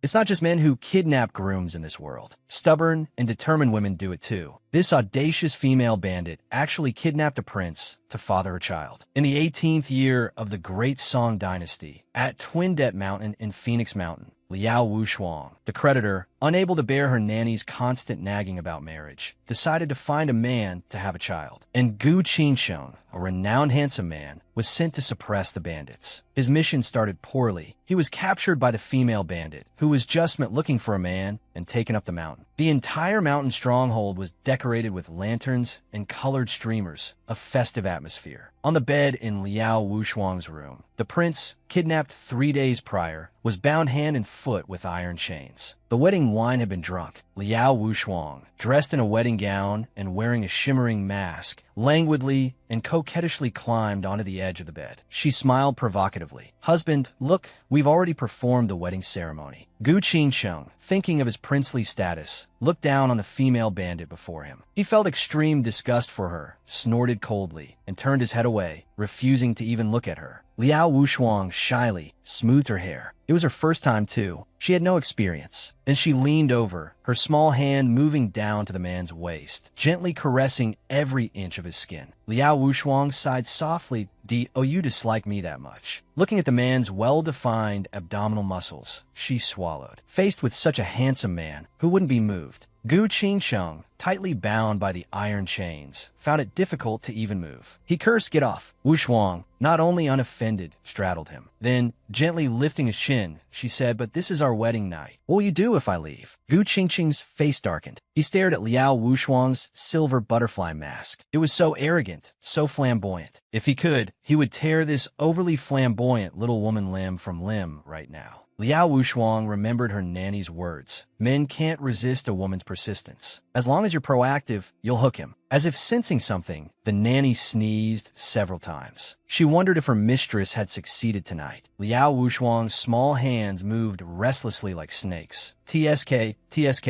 It's not just men who kidnap grooms in this world. Stubborn and determined women do it too. This audacious female bandit actually kidnapped a prince to father her child. In the 18th year of the Great Song Dynasty, at Twin Det Mountain in Phoenix Mountain, Liao Wushuang, the creditor, unable to bear her nanny's constant nagging about marriage, decided to find a man to have a child. And Gu Qingsheng, a renowned handsome man, was sent to suppress the bandits. His mission started poorly. He was captured by the female bandit, who was just met looking for a man, and taken up the mountain. The entire mountain stronghold was decorated with lanterns and colored streamers, a festive atmosphere. On the bed in Liao Wushuang's room, the prince, kidnapped 3 days prior, was bound hand and foot with iron chains. The wedding wine had been drunk. Liao Wushuang, dressed in a wedding gown and wearing a shimmering mask, languidly and coquettishly climbed onto the edge of the bed. She smiled provocatively. "Husband, look, we've already performed the wedding ceremony." Gu Qingsheng, thinking of his princely status, looked down on the female bandit before him. He felt extreme disgust for her, snorted coldly, and turned his head away, refusing to even look at her. Liao Wushuang shyly smoothed her hair. It was her first time, too. She had no experience. Then she leaned over, her small hand moving down to the man's waist, gently caressing every inch of his skin. Liao Wushuang sighed softly. "Oh, you dislike me that much?" Looking at the man's well-defined abdominal muscles, she swallowed. Faced with such a handsome man, who wouldn't be moved? Gu Qingsheng, tightly bound by the iron chains, found it difficult to even move. He cursed, "Get off." Wushuang, not only unoffended, straddled him. Then, gently lifting his chin, she said, "But this is our wedding night. What will you do if I leave?" Gu Qingsheng's face darkened. He stared at Liao Wushuang's silver butterfly mask. It was so arrogant, so flamboyant. If he could, he would tear this overly flamboyant little woman limb from limb right now. Liao Wushuang remembered her nanny's words. Men can't resist a woman's persistence. As long as you're proactive, you'll hook him. As if sensing something, the nanny sneezed several times. She wondered if her mistress had succeeded tonight. Liao Wushuang's small hands moved restlessly like snakes. TSK,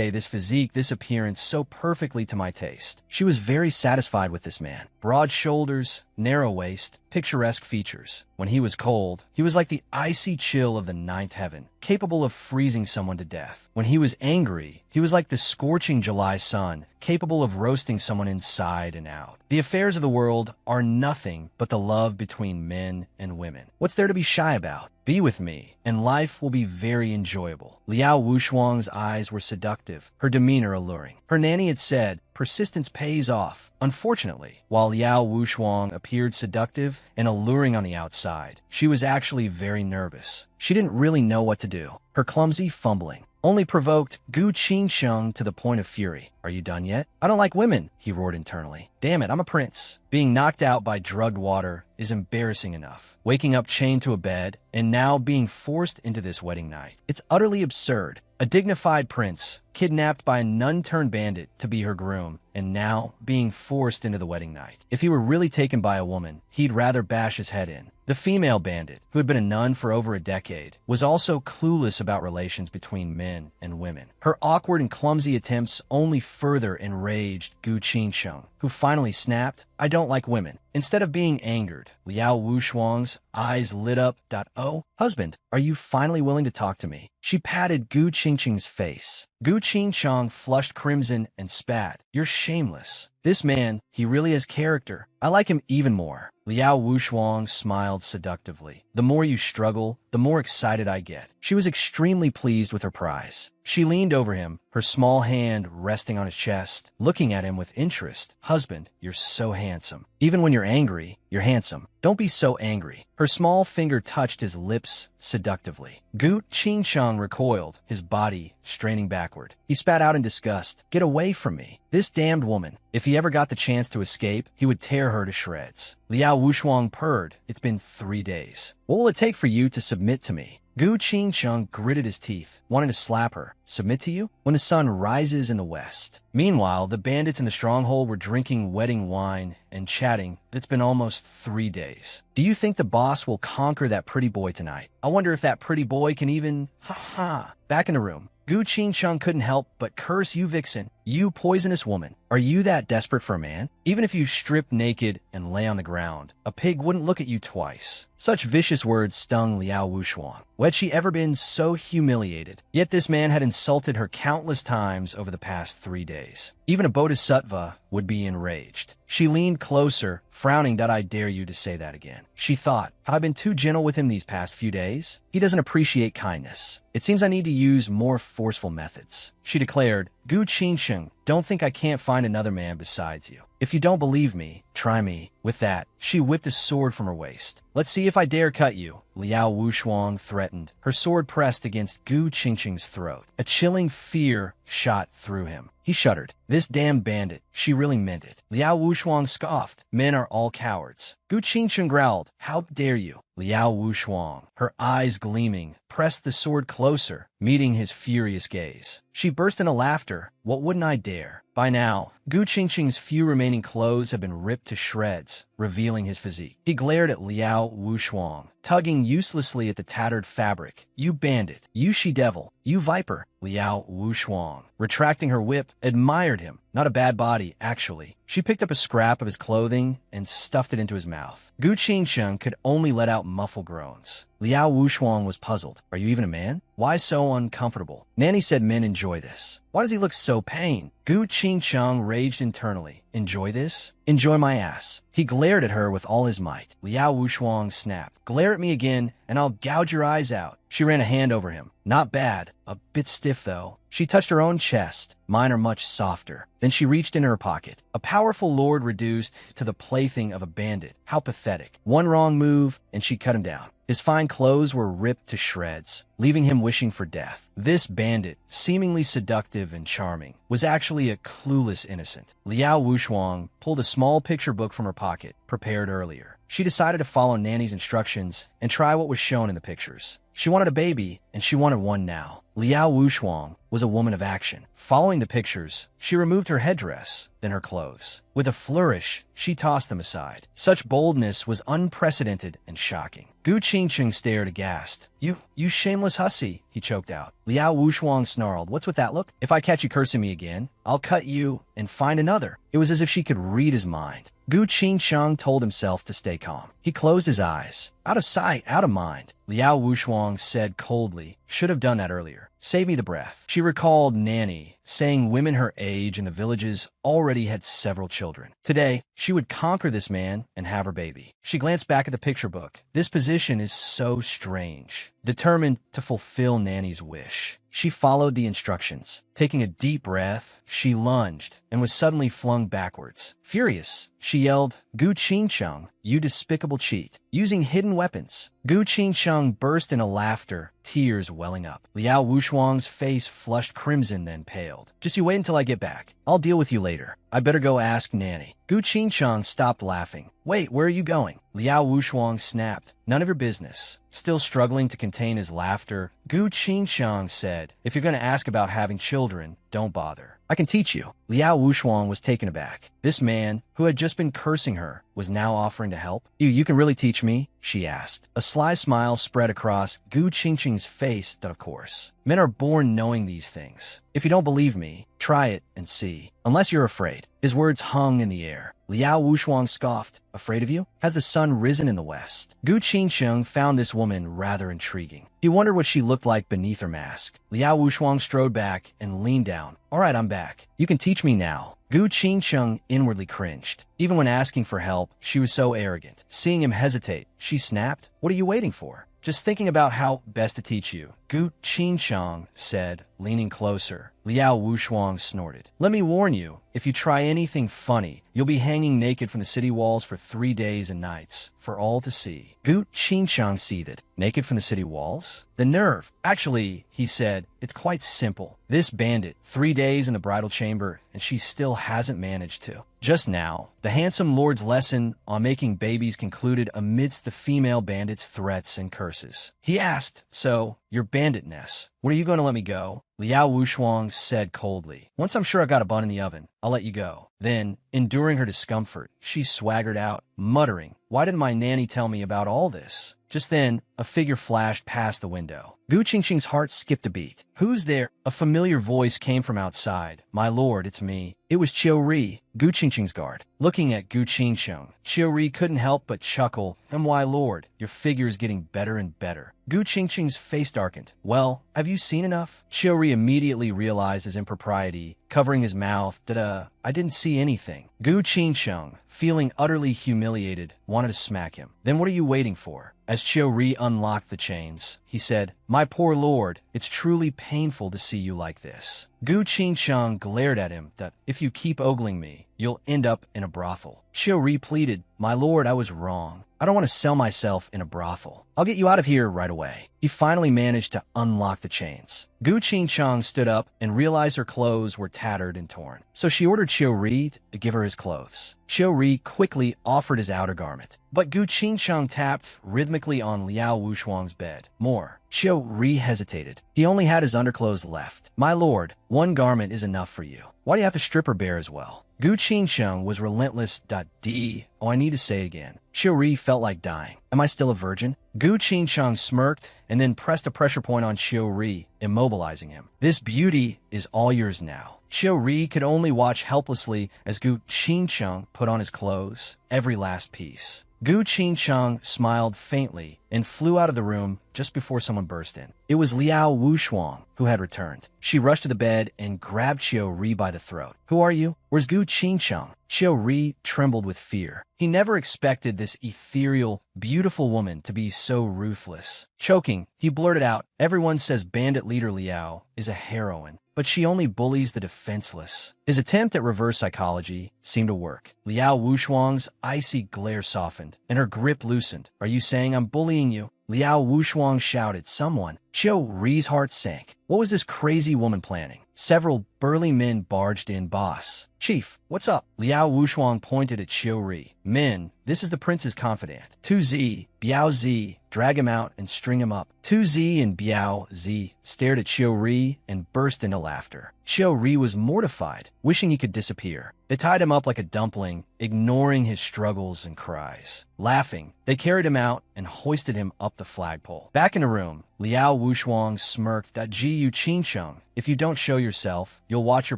this physique, this appearance, so perfectly to my taste. She was very satisfied with this man. Broad shoulders, narrow waist, picturesque features. When he was cold, he was like the icy chill of the ninth heaven, capable of freezing someone to death. When he was angry, he was like the scorching July sun, capable of roasting someone inside and out. The affairs of the world are nothing but the love between men and women. What's there to be shy about? Be with me, and life will be very enjoyable. Liao Wushuang's eyes were seductive, her demeanor alluring. Her nanny had said, "Persistence pays off." Unfortunately, while Liao Wushuang appeared seductive and alluring on the outside, she was actually very nervous. She didn't really know what to do. Her clumsy fumbling only provoked Gu Qingsheng to the point of fury. "Are you done yet?" "I don't like women," he roared internally. "Damn it, I'm a prince." Being knocked out by drugged water is embarrassing enough. Waking up chained to a bed, and now being forced into this wedding night. It's utterly absurd. A dignified prince, kidnapped by a nun-turned-bandit to be her groom, and now being forced into the wedding night. If he were really taken by a woman, he'd rather bash his head in. The female bandit, who had been a nun for over a decade, was also clueless about relations between men and women. Her awkward and clumsy attempts only further enraged Gu Qingsheng, who finally snapped, "I don't like women." Instead of being angered, Liao Wushuang's eyes lit up. "Oh, husband, are you finally willing to talk to me?" She patted Gu Qingsheng's face. Gu Qingsheng flushed crimson and spat. "You're shameless. This man, he really has character. I like him even more." Liao Wushuang smiled seductively. "The more you struggle, the more excited I get." She was extremely pleased with her prize. She leaned over him, her small hand resting on his chest, looking at him with interest. "Husband, you're so handsome. Even when you're angry, you're handsome. Don't be so angry." Her small finger touched his lips seductively. Gu Qingsheng recoiled, his body straining backward. He spat out in disgust. "Get away from me. This damned woman." If he ever got the chance to escape, he would tear her to shreds. Liao Wushuang purred. "It's been 3 days. What will it take for you to submit to me?" Gu Qingsheng gritted his teeth, wanting to slap her. "Submit to you?" "When the sun rises in the west." Meanwhile, the bandits in the stronghold were drinking wedding wine and chatting. "It's been almost 3 days. Do you think the boss will conquer that pretty boy tonight? I wonder if that pretty boy can even... Ha ha." Back in the room, Gu Qingsheng couldn't help but curse, "You vixen. "You poisonous woman, are you that desperate for a man? Even if you strip naked and lay on the ground, a pig wouldn't look at you twice." Such vicious words stung Liao Wuxuang. Had she ever been so humiliated? Yet this man had insulted her countless times over the past 3 days. Even a bodhisattva would be enraged. She leaned closer, frowning. "I dare you to say that again." She thought, "Have I been too gentle with him these past few days? He doesn't appreciate kindness. It seems I need to use more forceful methods." She declared, "Gu Qingsheng, don't think I can't find another man besides you. If you don't believe me, try me." With that, she whipped a sword from her waist. "Let's see if I dare cut you," Liao Wuxuang threatened. Her sword pressed against Gu Qingsheng's throat. A chilling fear shot through him. He shuddered. This damn bandit, she really meant it. Liao Wuxuang scoffed. "Men are all cowards." Gu Qingsheng growled, "How dare you?" Liao Wuxuang, her eyes gleaming, pressed the sword closer, meeting his furious gaze. She burst into laughter. "What wouldn't I dare?" By now, Gu Qingsheng's few remaining clothes had been ripped to shreds, revealing his physique. He glared at Liao Wuxuang, tugging uselessly at the tattered fabric. "You bandit! You she-devil! You viper!" Liao Wuxuang, retracting her whip, admired him. Not a bad body, actually. She picked up a scrap of his clothing and stuffed it into his mouth. Gu Qingsheng could only let out muffled groans. Liao Wuxuang was puzzled. "Are you even a man? Why so uncomfortable?" Nanny said men enjoy this. "Why does he look so pained?" Gu Qingsheng raged internally. "Enjoy this? Enjoy my ass." He glared at her with all his might. Liao Wuxuang snapped. "Glare at me again, and I'll gouge your eyes out." She ran a hand over him. "Not bad. A bit stiff, though." She touched her own chest. "Mine are much softer." Then she reached into her pocket. A powerful lord reduced to the plaything of a bandit. How pathetic. One wrong move, and she cut him down. His fine clothes were ripped to shreds, leaving him wishing for death. This bandit, seemingly seductive and charming, was actually a clueless innocent. Liao Wuxuang pulled a small picture book from her pocket, prepared earlier. She decided to follow Nanny's instructions and try what was shown in the pictures. She wanted a baby, and she wanted one now. Liao Wuxuang was a woman of action. Following the pictures, she removed her headdress, then her clothes. With a flourish, she tossed them aside. Such boldness was unprecedented and shocking. Gu Qingsheng stared aghast. You shameless hussy," he choked out. Liao Wuxuang snarled, "What's with that look? If I catch you cursing me again, I'll cut you and find another." It was as if she could read his mind. Gu Qingsheng told himself to stay calm. He closed his eyes. "Out of sight, out of mind," Liao Wuxuang said coldly. "Should have done that earlier. Save me the breath." She recalled Nanny saying women her age in the villages already had several children. Today, she would conquer this man and have her baby. She glanced back at the picture book. This position is so strange. Determined to fulfill Nanny's wish, she followed the instructions. Taking a deep breath, she lunged and was suddenly flung backwards. Furious, she yelled, "Gu Qingsheng, you despicable cheat!" Using hidden weapons, Gu Qingsheng burst into laughter, tears welling up. Liao Wuxuang's face flushed crimson, then paled. "Just you wait until I get back. I'll deal with you later. I better go ask Nanny." Gu Qingsheng stopped laughing. "Wait, where are you going?" Liao Wuxuang snapped. "None of your business." Still struggling to contain his laughter, Gu Qingsheng said, "If you're going to ask about having children, don't bother. I can teach you." Liao Wuxuang was taken aback. This man, who had just been cursing her, was now offering to help. You can really teach me?" she asked. A sly smile spread across Gu Qingsheng's face. "Of course. Men are born knowing these things. If you don't believe me, try it and see. Unless you're afraid." His words hung in the air. Liao Wuxuang scoffed. "Afraid of you? Has the sun risen in the west?" Gu Qingsheng found this woman rather intriguing. He wondered what she looked like beneath her mask. Liao Wuxuang strode back and leaned down. "All right, I'm back. You can teach me now." Gu Qingsheng inwardly cringed. Even when asking for help, she was so arrogant. Seeing him hesitate, she snapped, "What are you waiting for?" "Just thinking about how best to teach you," Gu Qingsheng said, leaning closer. Liao Wuxuang snorted. "Let me warn you, if you try anything funny, you'll be hanging naked from the city walls for 3 days and nights, for all to see." Gu Qingsheng seethed. "Naked from the city walls? The nerve." "Actually," he said, "it's quite simple. This bandit, 3 days in the bridal chamber, and she still hasn't managed to." Just now, the handsome lord's lesson on making babies concluded amidst the female bandit's threats and curses. He asked, "So, your banditness, when are you going to let me go?" Liao Wuxuang said coldly, "Once I'm sure I got a bun in the oven, I'll let you go." Then, enduring her discomfort, she swaggered out, muttering, "Why didn't my nanny tell me about all this?" Just then, a figure flashed past the window. Gu Qingqing's heart skipped a beat. "Who's there?" A familiar voice came from outside. "My lord, it's me." It was Qiu Ri, Gu Qingqing's guard. Looking at Gu Qingqing, Qiu Ri couldn't help but chuckle. "And why, lord, your figure is getting better and better." Gu Qingqing's face darkened. "Well, have you seen enough?" Qiu Ri immediately realized his impropriety, covering his mouth. I didn't see anything." Gu Qingqing, feeling utterly humiliated, wanted to smack him. "Then what are you waiting for?" As Qiu Ri unlocked the chains, he said, "My poor lord, it's truly painful to see you like this." Gu Qingqing glared at him. "If you keep ogling me, you'll end up in a brothel." Qiu Ri pleaded, "My lord, I was wrong. I don't want to sell myself in a brothel. I'll get you out of here right away." He finally managed to unlock the chains. Gu Qingqing stood up and realized her clothes were tattered and torn. So she ordered Qiu Ri to give her his clothes. Qiu Ri quickly offered his outer garment, but Gu Qingqing tapped rhythmically on Liao Wushuang's bed. More. Qiu Ri hesitated. He only had his underclothes left. "My lord, one garment is enough for you. Why do you have to strip her bare as well?" Gu Qingqing was relentless. Oh, I need to say it again. Qiu Ri felt like dying. "Am I still a virgin?" Gu Qingqing smirked and then pressed a pressure point on Qiu Ri, immobilizing him. "This beauty is all yours now." Qiu Ri could only watch helplessly as Gu Qingqing put on his clothes, every last piece. Gu Qingqing smiled faintly and flew out of the room just before someone burst in. It was Liao Wushuang, who had returned. She rushed to the bed and grabbed Qiu Ri by the throat. "Who are you? Where's Gu Qingqing?" Qiu Ri trembled with fear. He never expected this ethereal, beautiful woman to be so ruthless. Choking, he blurted out, "Everyone says bandit leader Liao is a heroine, but she only bullies the defenseless." His attempt at reverse psychology seemed to work. Liao Wushuang's icy glare softened, and her grip loosened. "Are you saying I'm bullying you?" Liao Wushuang shouted. "Someone." Qiu Ri's heart sank. What was this crazy woman planning? Several burly men barged in. "Boss." "Chief, what's up?" Liao Wushuang pointed at Qiu Ri. "Men, this is the prince's confidant. Tu Zi, Biao Zi, drag him out and string him up." Tu Zi and Biao Zi stared at Qiu Ri and burst into laughter. Qiu Ri was mortified, wishing he could disappear. They tied him up like a dumpling, ignoring his struggles and cries. Laughing, they carried him out and hoisted him up the flagpole. Back in the room, Liao Wushuang smirked. "Gu Qingqing, if you don't show yourself, you'll watch your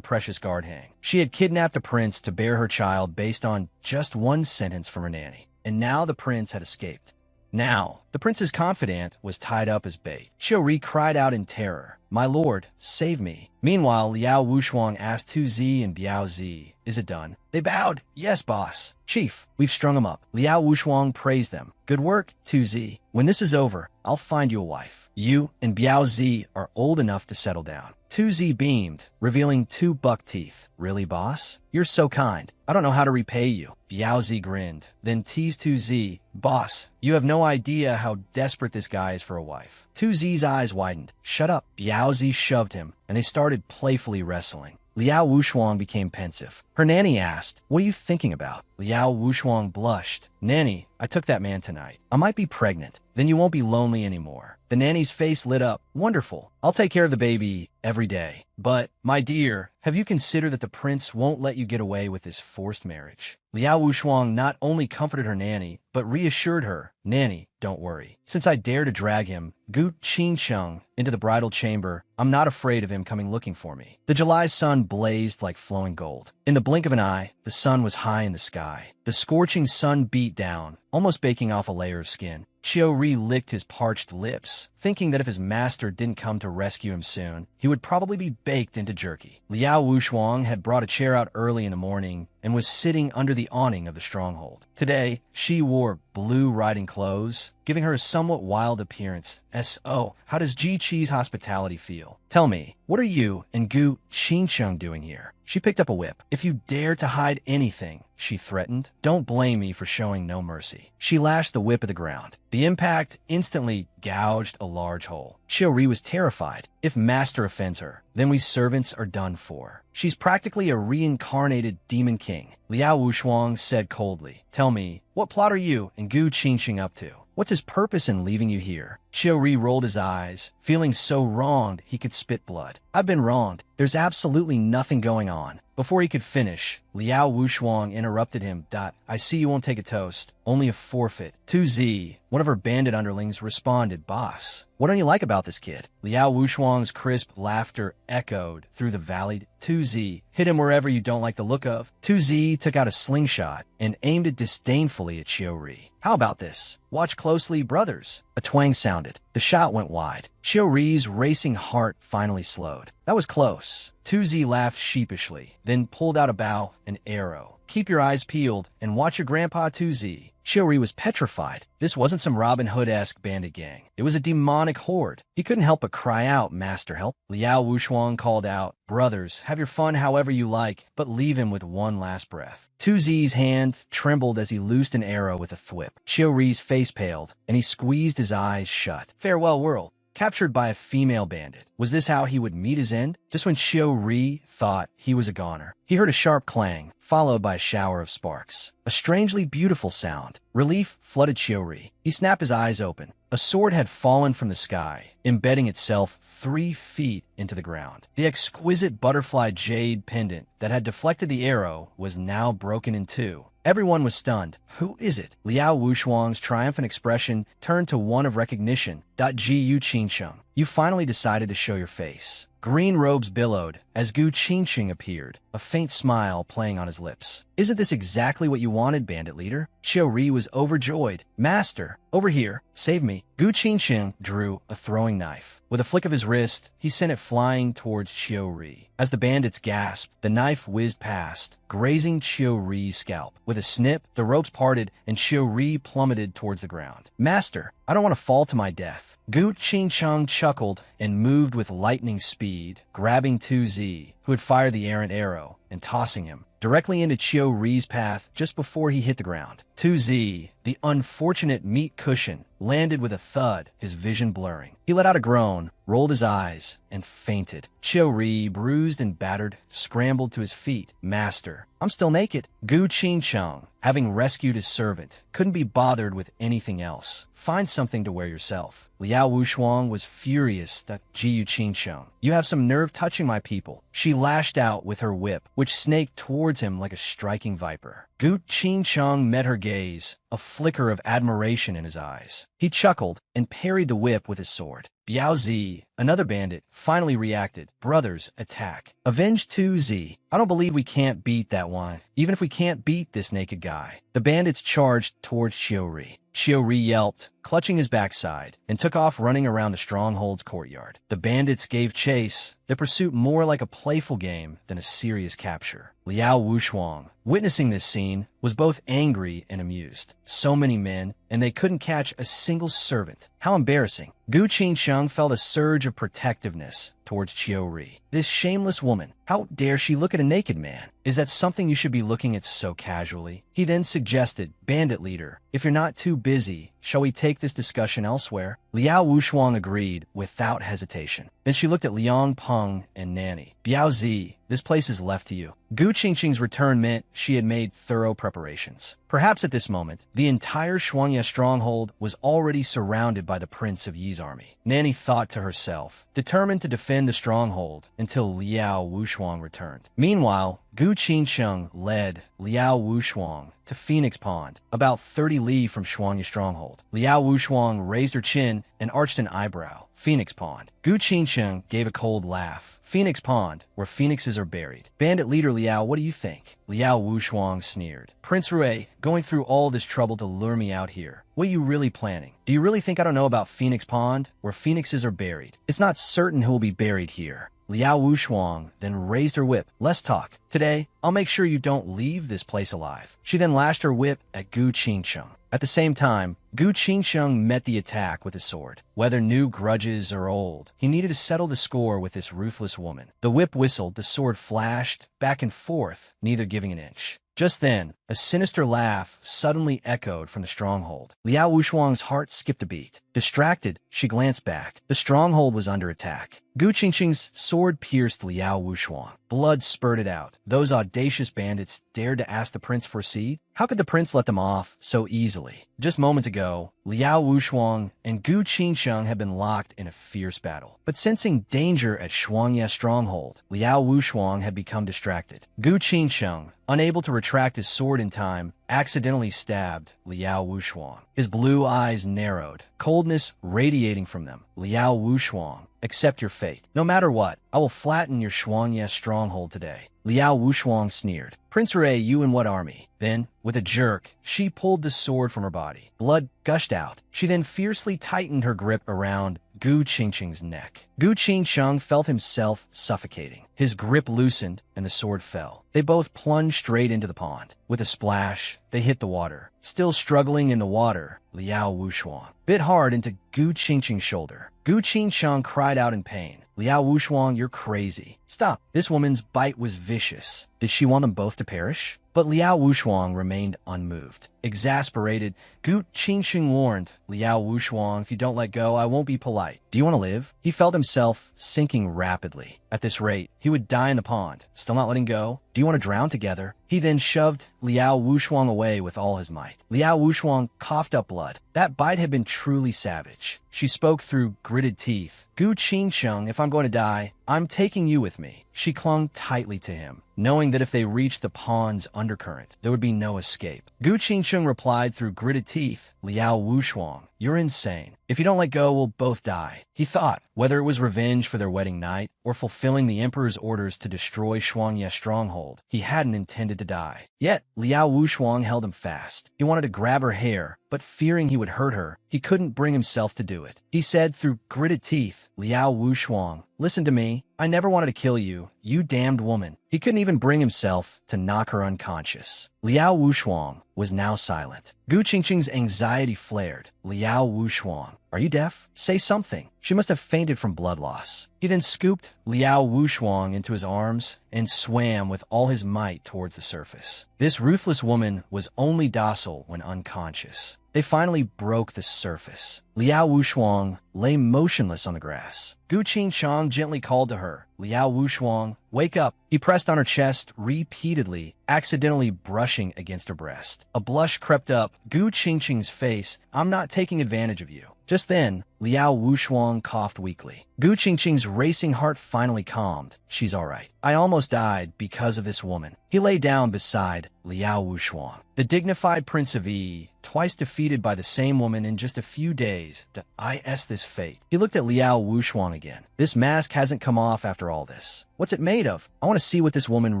precious guard hang." She had kidnapped a prince to bear her child based on just one sentence from her nanny, and now the prince had escaped. Now, the prince's confidant was tied up as bait. Qiu Ri cried out in terror, "My lord, save me." Meanwhile, Liao Wushuang asked Tu Zi and Biao Zi, "Is it done?" They bowed. "Yes, boss." "Chief, we've strung him up." Liao Wushuang praised them. "Good work, Tu Zi. When this is over, I'll find you a wife. You and Biao Zi are old enough to settle down." Tu Zi beamed, revealing 2 buck teeth. "Really, boss? You're so kind. I don't know how to repay you." Biao Zi grinned, then teased Tu Zi. "Boss, you have no idea how desperate this guy is for a wife." Tu Zi's eyes widened. "Shut up." Biao Zi shoved him, and they started playfully wrestling. Liao Wushuang became pensive. Her nanny asked, "What are you thinking about?" Liao Wushuang blushed. "Nanny, I took that man tonight. I might be pregnant. Then you won't be lonely anymore." The nanny's face lit up. "Wonderful. I'll take care of the baby every day. But, my dear, have you considered that the prince won't let you get away with this forced marriage?" Liao Wushuang not only comforted her nanny, but reassured her, "Nanny, don't worry. Since I dare to drag him, Gu Qingqing, into the bridal chamber, I'm not afraid of him coming looking for me." The July sun blazed like flowing gold. In the blink of an eye, the sun was high in the sky. The scorching sun beat down, almost baking off a layer of skin. Qiu Ri licked his parched lips, thinking that if his master didn't come to rescue him soon, he would probably be baked into jerky. Liao Wushuang had brought a chair out early in the morning and was sitting under the awning of the stronghold. Today, she wore blue riding clothes, giving her a somewhat wild appearance. "So, how does Ji Qi's hospitality feel? Tell me, what are you and Gu Qingqing doing here?" She picked up a whip. "If you dare to hide anything," she threatened, "don't blame me for showing no mercy." She lashed the whip at the ground. The impact instantly gouged a large hole. Qiu Ri was terrified. If master offends her, then we servants are done for. She's practically a reincarnated demon king. Liao Wushuang said coldly, "Tell me, what plot are you and Gu Qingqing up to? What's his purpose in leaving you here?" Ri rolled his eyes, feeling so wronged he could spit blood. I've been wronged. There's absolutely nothing going on. Before he could finish, Liao Wushuang interrupted him. I see you won't take a toast, only a forfeit. 2Z, one of her bandit underlings, responded, Boss, what don't you like about this kid? Liao Wushuang's crisp laughter echoed through the valley. 2Z, hit him wherever you don't like the look of. 2Z took out a slingshot and aimed it disdainfully at Ri. How about this? Watch closely, brothers. A twang sounded. The shot went wide. Ri's racing heart finally slowed. That was close. 2Z laughed sheepishly, then pulled out a bow and arrow. Keep your eyes peeled and watch your grandpa 2Z. Ri was petrified. This wasn't some Robin Hood-esque bandit gang. It was a demonic horde. He couldn't help but cry out, Master, help. Liao Wushuang called out, Brothers, have your fun however you like, but leave him with one last breath. 2Z's hand trembled as he loosed an arrow with a thwip. Ri's face paled, and he squeezed his eyes shut. Farewell, world. Captured by a female bandit. Was this how he would meet his end? Just when Ri thought he was a goner, he heard a sharp clang, followed by a shower of sparks. A strangely beautiful sound. Relief flooded Ri. He snapped his eyes open. A sword had fallen from the sky, embedding itself 3 feet into the ground. The exquisite butterfly jade pendant that had deflected the arrow was now broken in two. Everyone was stunned. Who is it? Liao Wushuang's triumphant expression turned to one of recognition. Gu Qingsheng, you finally decided to show your face. Green robes billowed as Gu Qingsheng appeared, a faint smile playing on his lips. Isn't this exactly what you wanted, bandit leader? Ri was overjoyed. Master, over here, save me. Gu Qingsheng drew a throwing knife. With a flick of his wrist, he sent it flying towards Ri. As the bandits gasped, the knife whizzed past, grazing Ri's scalp. With a snip, the ropes parted and Ri plummeted towards the ground. Master, I don't want to fall to my death. Gu Qingsheng chuckled and moved with lightning speed, grabbing 2Z, who had fired the errant arrow, and tossing him directly into Ri's path just before he hit the ground. 2Z, the unfortunate meat cushion, landed with a thud, his vision blurring. He let out a groan, rolled his eyes, and fainted. Ri, bruised and battered, scrambled to his feet. Master, I'm still naked. Gu Qingsheng, having rescued his servant, couldn't be bothered with anything else. Find something to wear yourself. Liao Wushuang was furious that Gu Qingsheng, you have some nerve touching my people. She lashed out with her whip, which snaked towards him like a striking viper. Gu Qingsheng met her gaze, a flicker of admiration in his eyes. He chuckled and parried the whip with his sword. Biaozi, another bandit, finally reacted. Brothers, attack. Avenge 2Z. I don't believe we can't beat that one, even if we can't beat this naked guy. The bandits charged towards Ri. Ri yelped, clutching his backside, and took off running around the stronghold's courtyard. The bandits gave chase, the pursuit more like a playful game than a serious capture. Liao Wushuang, witnessing this scene, was both angry and amused. So many men, and they couldn't catch a single servant. How embarrassing. Gu Qingsheng felt a surge of protectiveness towards Ri. This shameless woman, how dare she look at a naked man? Is that something you should be looking at so casually? He then suggested, Bandit leader, if you're not too busy, shall we take this discussion elsewhere? Liao Wushuang agreed without hesitation. Then she looked at Liang Peng and Nanny. Biaozi, this place is left to you. Gu Qingsheng's return meant she had made thorough preparations. Perhaps at this moment, the entire Shuangya stronghold was already surrounded by the prince of Yi's army. Nanny thought to herself, determined to defend the stronghold until Liao Wushuang returned. Meanwhile, Gu Qingsheng led Liao Wushuang to Phoenix Pond, about 30 li from Shuangya stronghold. Liao Wushuang raised her chin and arched an eyebrow. Phoenix Pond. Gu Qingsheng gave a cold laugh. Phoenix Pond, where phoenixes are buried. Bandit leader Liao, what do you think? Liao Wushuang sneered. Prince Rui, going through all this trouble to lure me out here. What are you really planning? Do you really think I don't know about Phoenix Pond, where phoenixes are buried? It's not certain who will be buried here. Liao Wushuang then raised her whip. Let's talk. Today, I'll make sure you don't leave this place alive. She then lashed her whip at Gu Qingsheng. At the same time, Gu Qingsheng met the attack with his sword. Whether new grudges or old, he needed to settle the score with this ruthless woman. The whip whistled, the sword flashed, back and forth, neither giving an inch. Just then, a sinister laugh suddenly echoed from the stronghold. Liao Wushuang's heart skipped a beat. Distracted, she glanced back. The stronghold was under attack. Gu Qingqing's sword pierced Liao Wushuang. Blood spurted out. Those audacious bandits dared to ask the prince for a seat? How could the prince let them off so easily? Just moments ago, Liao Wushuang and Gu Qingqing had been locked in a fierce battle. But sensing danger at Shuangye's stronghold, Liao Wushuang had become distracted. Gu Qingqing, unable to retract his sword in time, accidentally stabbed Liao Wushuang. His blue eyes narrowed, coldness radiating from them. Liao Wushuang, accept your fate. No matter what, I will flatten your Shuangye stronghold today. Liao Wushuang sneered. Prince Ray, you and what army? Then, with a jerk, she pulled the sword from her body. Blood gushed out. She then fiercely tightened her grip around Gu Qingqing's neck. Gu Qingqing felt himself suffocating. His grip loosened, and the sword fell. They both plunged straight into the pond. With a splash, they hit the water. Still struggling in the water, Liao Wushuang bit hard into Gu Qingqing's shoulder. Gu Qingqing cried out in pain. Liao Wushuang, you're crazy. Stop. This woman's bite was vicious. Did she want them both to perish? But Liao Wushuang remained unmoved. Exasperated, Gu Qingqing warned, Liao Wushuang, if you don't let go, I won't be polite. Do you want to live? He felt himself sinking rapidly. At this rate, he would die in the pond. Still not letting go? Do you want to drown together? He then shoved Liao Wushuang away with all his might. Liao Wushuang coughed up blood. That bite had been truly savage. She spoke through gritted teeth. Gu Qingqing, if I'm going to die, I'm taking you with me. She clung tightly to him, knowing that if they reached the pond's undercurrent, there would be no escape. Gu Qingqing replied through gritted teeth, Liao Wushuang, you're insane. If you don't let go, we'll both die. He thought, whether it was revenge for their wedding night or fulfilling the emperor's orders to destroy Shuangye's stronghold, he hadn't intended to die. Yet, Liao Wushuang held him fast. He wanted to grab her hair, but fearing he would hurt her, he couldn't bring himself to do it. He said through gritted teeth, Liao Wushuang, listen to me. I never wanted to kill you, you damned woman. He couldn't even bring himself to knock her unconscious. Liao Wushuang was now silent. Gu Qingqing's anxiety flared. Liao Wushuang, are you deaf? Say something. She must have fainted from blood loss. He then scooped Liao Wushuang into his arms and swam with all his might towards the surface. This ruthless woman was only docile when unconscious. They finally broke the surface. Liao Wushuang lay motionless on the grass. Gu Qingqing gently called to her, Liao Wushuang, wake up. He pressed on her chest repeatedly, accidentally brushing against her breast. A blush crept up Gu Qingqing's face. I'm not taking advantage of you. Just then, Liao Wushuang coughed weakly. Gu Qingqing's racing heart finally calmed. She's all right. I almost died because of this woman. He lay down beside Liao Wushuang. The dignified Prince of Yi, twice defeated by the same woman in just a few days, to is this fate. He looked at Liao Wushuang again. This mask hasn't come off after all this. What's it made of? I want to see what this woman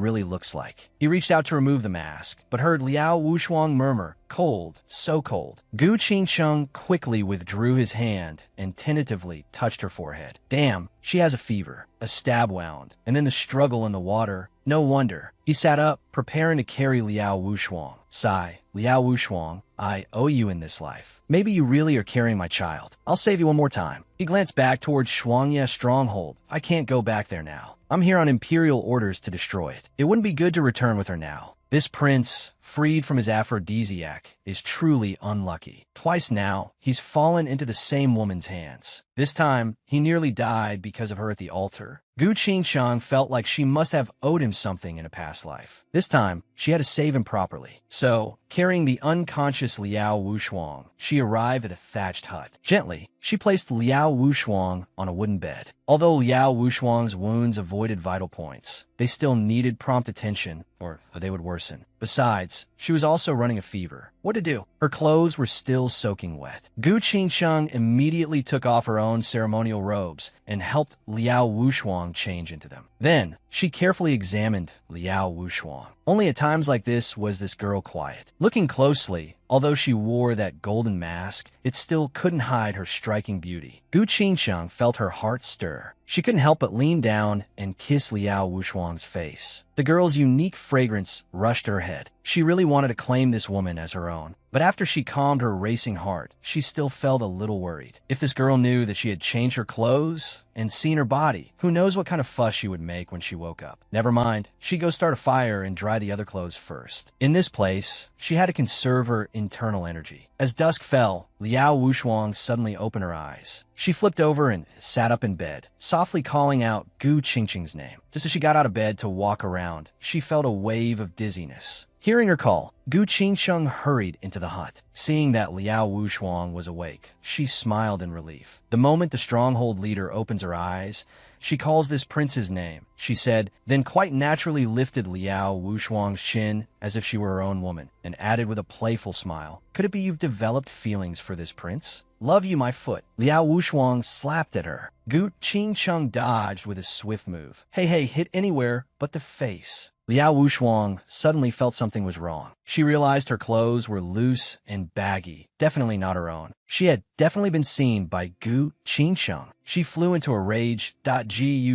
really looks like. He reached out to remove the mask, but heard Liao Wushuang murmur, cold, so cold. Gu Qingqing quickly withdrew his hand and tentatively touched her forehead. Damn, she has a fever, a stab wound, and then the struggle in the water. No wonder. He sat up, preparing to carry Liao Wushuang. Sigh, Liao Wushuang, I owe you in this life. Maybe you really are carrying my child. I'll save you one more time. He glanced back towards Shuangye's stronghold. I can't go back there now. I'm here on imperial orders to destroy it. It wouldn't be good to return with her now. This prince, freed from his aphrodisiac, is truly unlucky. Twice now, he's fallen into the same woman's hands. This time, he nearly died because of her at the altar. Gu Qingqing felt like she must have owed him something in a past life. This time, she had to save him properly. So, carrying the unconscious Liao Wushuang, she arrived at a thatched hut. Gently, she placed Liao Wushuang on a wooden bed. Although Liao Wushuang's wounds avoided vital points, they still needed prompt attention, or they would worsen. Besides, she was also running a fever. What to do? Her clothes were still soaking wet. Gu Qingqing immediately took off her own ceremonial robes and helped Liao Wushuang change into them. Then, she carefully examined Liao Wushuang. Only at times like this was this girl quiet. Looking closely, although she wore that golden mask, it still couldn't hide her striking beauty. Gu Qingqing felt her heart stir. She couldn't help but lean down and kiss Liao Wushuang's face. The girl's unique fragrance rushed to her head. She really wanted to claim this woman as her own. But after she calmed her racing heart, she still felt a little worried. If this girl knew that she had changed her clothes and seen her body, who knows what kind of fuss she would make when she woke up. Never mind, she'd go start a fire and dry the other clothes first. In this place, she had to conserve her internal energy. As dusk fell, Liao Wushuang suddenly opened her eyes. She flipped over and sat up in bed, softly calling out Gu Qingqing's name. Just as she got out of bed to walk around, she felt a wave of dizziness. Hearing her call, Gu Qingsheng hurried into the hut. Seeing that Liao Wushuang was awake, she smiled in relief. The moment the stronghold leader opens her eyes, she calls this prince's name, she said, then quite naturally lifted Liao Wushuang's chin as if she were her own woman, and added with a playful smile, "Could it be you've developed feelings for this prince?" "Love you, my foot." Liao Wushuang slapped at her. Gu Qingsheng dodged with a swift move. Hey, hit anywhere but the face. Liao Wushuang suddenly felt something was wrong. She realized her clothes were loose and baggy, definitely not her own. She had definitely been seen by Gu Qingsheng. She flew into a rage. Gu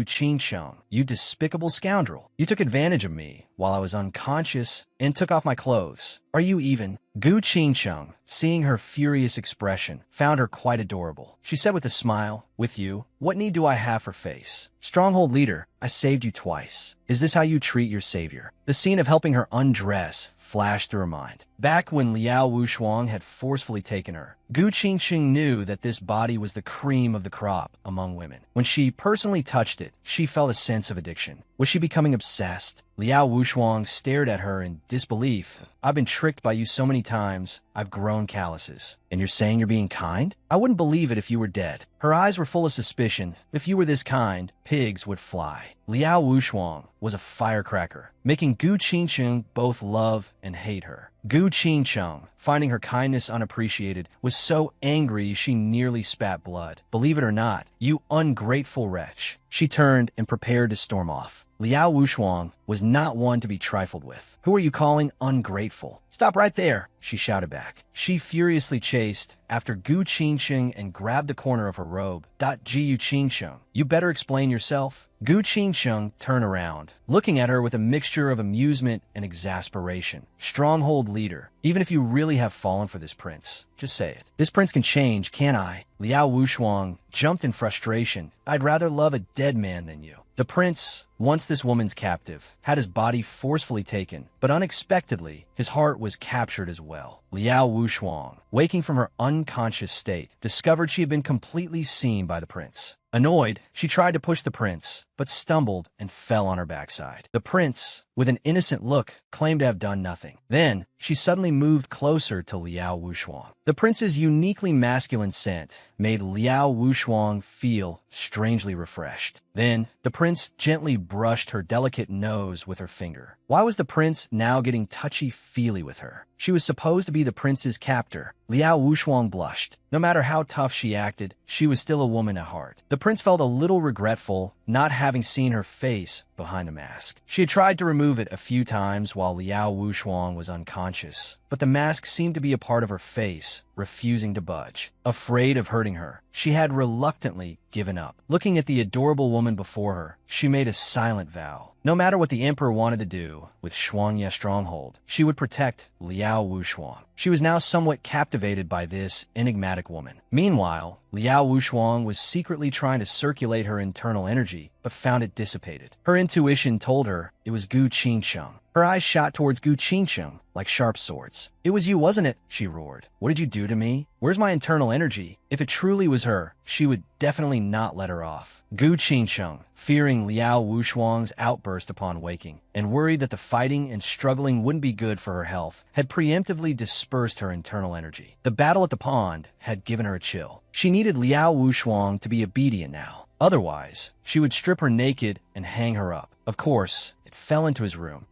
Qingsheng, you despicable scoundrel. You took advantage of me while I was unconscious and took off my clothes. Are you even? Gu Qingsheng, seeing her furious expression, found her quite adorable. She said with a smile, "With you, what need do I have for face? Stronghold leader, I saved you twice. Is this how you treat your savior?" The scene of helping her undress flashed through her mind. Back when Liao Wushuang had forcefully taken her, Gu Qingqing knew that this body was the cream of the crop among women. When she personally touched it, she felt a sense of addiction. Was she becoming obsessed? Liao Wushuang stared at her in disbelief. "I've been tricked by you so many times, I've grown calluses. And you're saying you're being kind? I wouldn't believe it if you were dead." Her eyes were full of suspicion. If you were this kind, pigs would fly. Liao Wushuang was a firecracker, making Gu Qingqing both love and hate her. Gu Qingqing, finding her kindness unappreciated, was so angry she nearly spat blood. "Believe it or not, you ungrateful wretch." She turned and prepared to storm off. Liao Wushuang was not one to be trifled with. "Who are you calling ungrateful?" "Stop right there," she shouted back. She furiously chased after Gu Qingqing and grabbed the corner of her robe. Gu Qingqing, you better explain yourself. Gu Qingqing turned around, looking at her with a mixture of amusement and exasperation. "Stronghold leader, even if you really have fallen for this prince, just say it. This prince can change, can't I?" Liao Wushuang jumped in frustration. "I'd rather love a dead man than you." The prince, once this woman's captive, had his body forcefully taken, but unexpectedly, his heart was captured as well. Liao Wushuang, waking from her unconscious state, discovered she had been completely seen by the prince. Annoyed, she tried to push the prince, but stumbled and fell on her backside. The prince, with an innocent look, claimed to have done nothing. Then, she suddenly moved closer to Liao Wushuang. The prince's uniquely masculine scent made Liao Wushuang feel strangely refreshed. Then, the prince gently brushed her delicate nose with her finger. Why was the prince now getting touchy-feely with her? She was supposed to be the prince's captor. Liao Wushuang blushed. No matter how tough she acted, she was still a woman at heart. The prince felt a little regretful not having seen her face behind the mask. She had tried to remove it a few times while Liao Wushuang was unconscious, but the mask seemed to be a part of her face, refusing to budge. Afraid of hurting her, she had reluctantly given up. Looking at the adorable woman before her, she made a silent vow. No matter what the emperor wanted to do with Shuangye Stronghold, she would protect Liao Wushuang. She was now somewhat captivated by this enigmatic woman. Meanwhile, Liao Wushuang was secretly trying to circulate her internal energy, but found it dissipated. Her intuition told her it was Gu Qingsheng. Her eyes shot towards Gu Qingsheng like sharp swords. "It was you, wasn't it?" she roared. "What did you do to me? Where's my internal energy?" If it truly was her, she would definitely not let her off. Gu Qingsheng, fearing Liao Wushuang's outburst upon waking, and worried that the fighting and struggling wouldn't be good for her health, had preemptively dispersed her internal energy. The battle at the pond had given her a chill. She needed Liao Wushuang to be obedient now. Otherwise, she would strip her naked and hang her up. Of course, it fell into his room.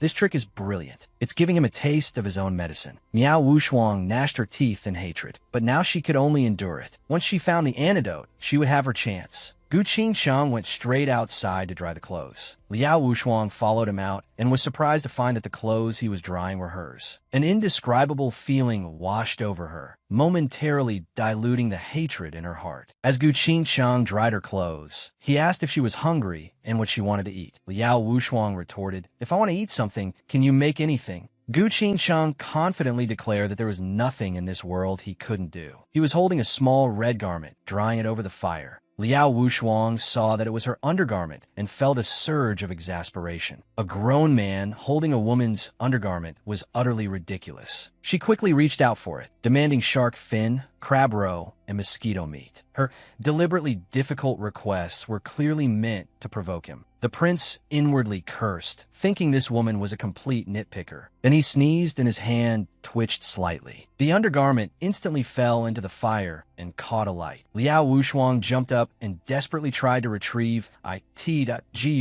This trick is brilliant. It's giving him a taste of his own medicine. Miao Wushuang gnashed her teeth in hatred, but now she could only endure it. Once she found the antidote, she would have her chance. Gu Qingsheng went straight outside to dry the clothes. Liao Wushuang followed him out and was surprised to find that the clothes he was drying were hers. An indescribable feeling washed over her, momentarily diluting the hatred in her heart. As Gu Qingsheng dried her clothes, he asked if she was hungry and what she wanted to eat. Liao Wushuang retorted, "If I want to eat something, can you make anything?" Gu Qingcheng confidently declared that there was nothing in this world he couldn't do. He was holding a small red garment, drying it over the fire. Liao Wushuang saw that it was her undergarment and felt a surge of exasperation. A grown man holding a woman's undergarment was utterly ridiculous. She quickly reached out for it, demanding shark fin, crab roe, and mosquito meat. Her deliberately difficult requests were clearly meant to provoke him. The prince inwardly cursed, thinking this woman was a complete nitpicker. Then he sneezed and his hand twitched slightly. The undergarment instantly fell into the fire and caught alight. Liao Wushuang jumped up and desperately tried to retrieve Gu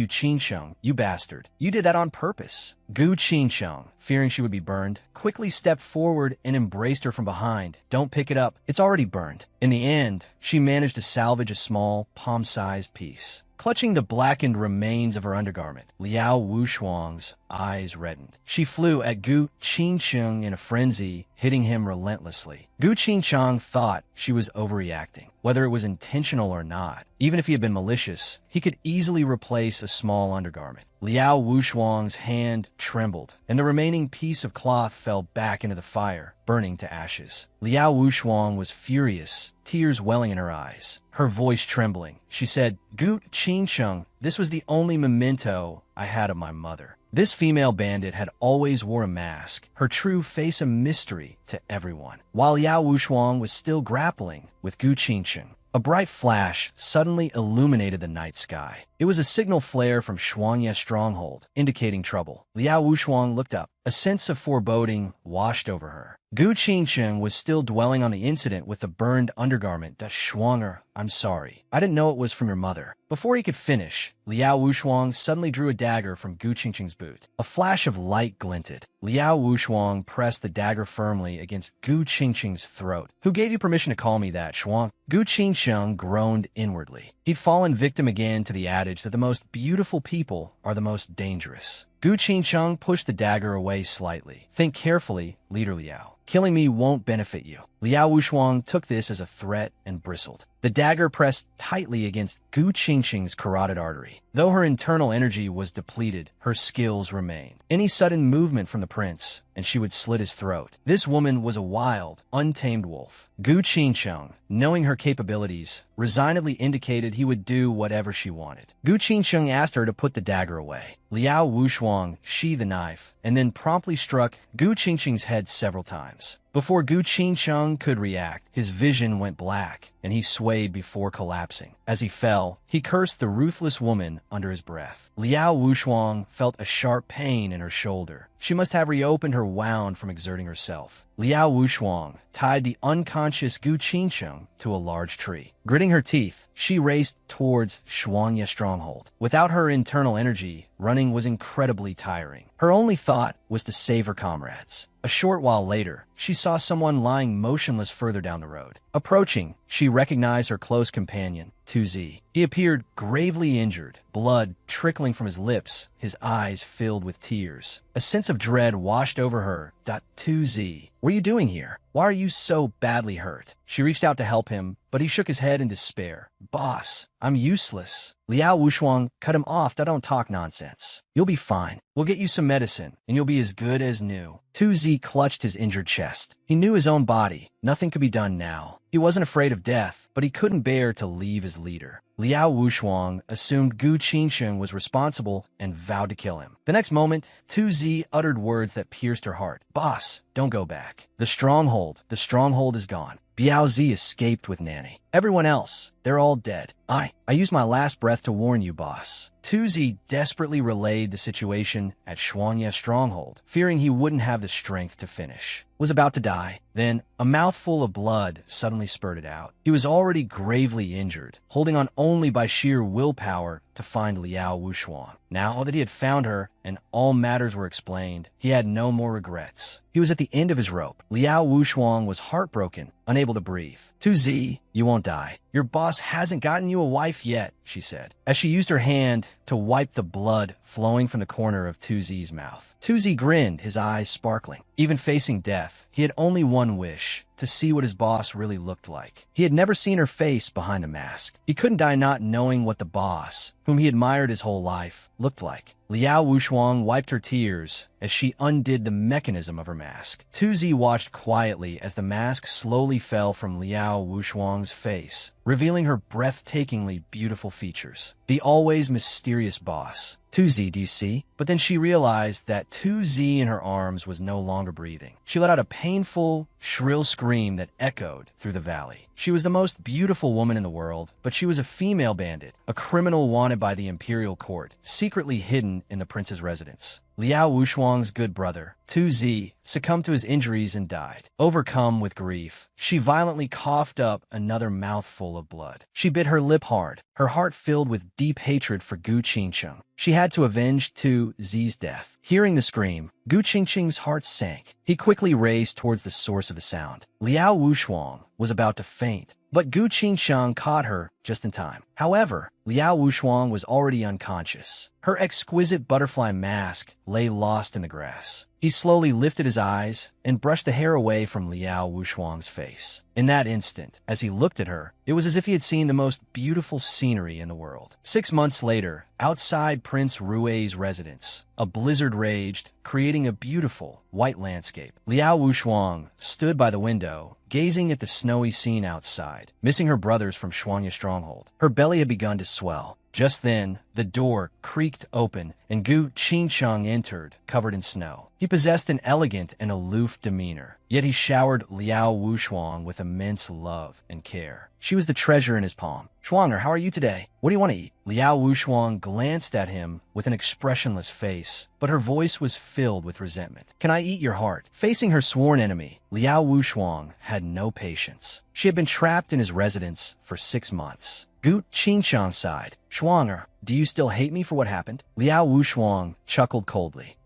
Qingcheng. You bastard. You did that on purpose. Gu Qingcheng, fearing she would be burned, quickly stepped forward and embraced her from behind. Don't pick it up. It's already burned. In the end, she managed to salvage a small, palm-sized piece. Clutching the blackened remains of her undergarment, Liao Wushuang's eyes reddened. She flew at Gu Qingcheng in a frenzy, hitting him relentlessly. Gu Qingcheng thought she was overreacting, whether it was intentional or not. Even if he had been malicious, he could easily replace a small undergarment. Liao Wushuang's hand trembled, and the remaining piece of cloth fell back into the fire, burning to ashes. Liao Wushuang was furious, tears welling in her eyes. Her voice trembling, she said, Gu Qingcheng, this was the only memento I had of my mother. This female bandit had always wore a mask, her true face a mystery to everyone. While Liao Wushuang was still grappling with Gu Qingcheng, a bright flash suddenly illuminated the night sky. It was a signal flare from Shuangye's stronghold, indicating trouble. Liao Wushuang looked up. A sense of foreboding washed over her. Gu Qingcheng was still dwelling on the incident with the burned undergarment. Shuanger, I'm sorry. I didn't know it was from your mother. Before he could finish, Liao Wushuang suddenly drew a dagger from Gu Qingcheng's boot. A flash of light glinted. Liao Wushuang pressed the dagger firmly against Gu Qingcheng's throat. Who gave you permission to call me that, Shuang? Gu Qingcheng groaned inwardly. He'd fallen victim again to the adage that the most beautiful people are the most dangerous. Gu Qingcheng pushed the dagger away slightly. Think carefully, Leader Liao. Killing me won't benefit you. Liao Wushuang took this as a threat and bristled. The dagger pressed tightly against Gu Qingcheng's carotid artery. Though her internal energy was depleted, her skills remained. Any sudden movement from the prince, and she would slit his throat. This woman was a wild, untamed wolf. Gu Qingcheng, knowing her capabilities, resignedly indicated he would do whatever she wanted. Gu Qingcheng asked her to put the dagger away. Liao Wushuang sheathed the knife, and then promptly struck Gu Qingcheng's head several times. Before Gu Qingcheng could react, his vision went black, and he swayed before collapsing. As he fell, he cursed the ruthless woman under his breath. Liao Wushuang felt a sharp pain in her shoulder. She must have reopened her wound from exerting herself. Liao Wushuang tied the unconscious Gu Qingcheng to a large tree. Gritting her teeth, she raced towards Shuangye's stronghold. Without her internal energy, running was incredibly tiring. Her only thought was to save her comrades. A short while later, she saw someone lying motionless further down the road. Approaching, she recognized her close companion, Tuzi. He appeared gravely injured, blood trickling from his lips, his eyes filled with tears. A sense of dread washed over her. Tuzi, what are you doing here? Why are you so badly hurt? She reached out to help him, but he shook his head in despair. Boss, I'm useless. Liao Wushuang cut him off. Don't talk nonsense. You'll be fine. We'll get you some medicine, and you'll be as good as new. Tuzi clutched his injured chest. He knew his own body. Nothing could be done now. He wasn't afraid of death, but he couldn't bear to leave his leader. Liao Wushuang assumed Gu Qingcheng was responsible and vowed to kill him. The next moment, Tuzi uttered words that pierced her heart. Boss, don't go back. The stronghold is gone. Biaozi escaped with Nanny. Everyone else, they're all dead. I used my last breath to warn you, boss. Tuzi desperately relayed the situation at Shuangye's stronghold, fearing he wouldn't have the strength to finish. Was about to die. Then, a mouthful of blood suddenly spurted out. He was already gravely injured, holding on only by sheer willpower to find Liao Wushuang. Now that he had found her and all matters were explained, he had no more regrets. He was at the end of his rope. Liao Wushuang was heartbroken, unable to breathe. Tuzi, you won't die. Your boss hasn't gotten you a wife yet, she said, as she used her hand to wipe the blood flowing from the corner of Tuzi's mouth. Tuzi grinned, his eyes sparkling. Even facing death, he had only one wish: to see what his boss really looked like. He had never seen her face behind a mask. He couldn't die not knowing what the boss, whom he admired his whole life, looked like. Liao Wushuang wiped her tears as she undid the mechanism of her mask. Tuzi watched quietly as the mask slowly fell from Liao Wushuang's face, revealing her breathtakingly beautiful features. The always mysterious boss. Tuzi, do you see? But then she realized that Tuzi in her arms was no longer breathing. She let out a painful, shrill scream that echoed through the valley. She was the most beautiful woman in the world, but she was a female bandit, a criminal wanted by the imperial court, secretly hidden in the prince's residence. Liao Wushuang's good brother, Tuzi, succumbed to his injuries and died. Overcome with grief, she violently coughed up another mouthful of blood. She bit her lip hard, her heart filled with deep hatred for Gu Qingcheng. She had to avenge Tuzi's death. Hearing the scream, Gu Qingcheng's heart sank. He quickly raced towards the source of the sound. Liao Wushuang was about to faint, but Gu Qingcheng caught her just in time. However, Liao Wushuang was already unconscious. Her exquisite butterfly mask lay lost in the grass. He slowly lifted his eyes and brushed the hair away from Liao Wushuang's face. In that instant, as he looked at her, it was as if he had seen the most beautiful scenery in the world. 6 months later, outside Prince Rui's residence, a blizzard raged, creating a beautiful, white landscape. Liao Wushuang stood by the window, gazing at the snowy scene outside, missing her brothers from Shuangya stronghold. Her belly had begun to swell. Just then, the door creaked open, and Gu Qingcheng entered, covered in snow. He possessed an elegant and aloof demeanor, yet he showered Liao Wushuang with immense love and care. She was the treasure in his palm. "Shuanger, how are you today? What do you want to eat?" Liao Wushuang glanced at him with an expressionless face, but her voice was filled with resentment. "Can I eat your heart?" Facing her sworn enemy, Liao Wushuang had no patience. She had been trapped in his residence for 6 months. Gu Qingcheng sighed. "Shuanger, do you still hate me for what happened?" Liao Wushuang chuckled coldly.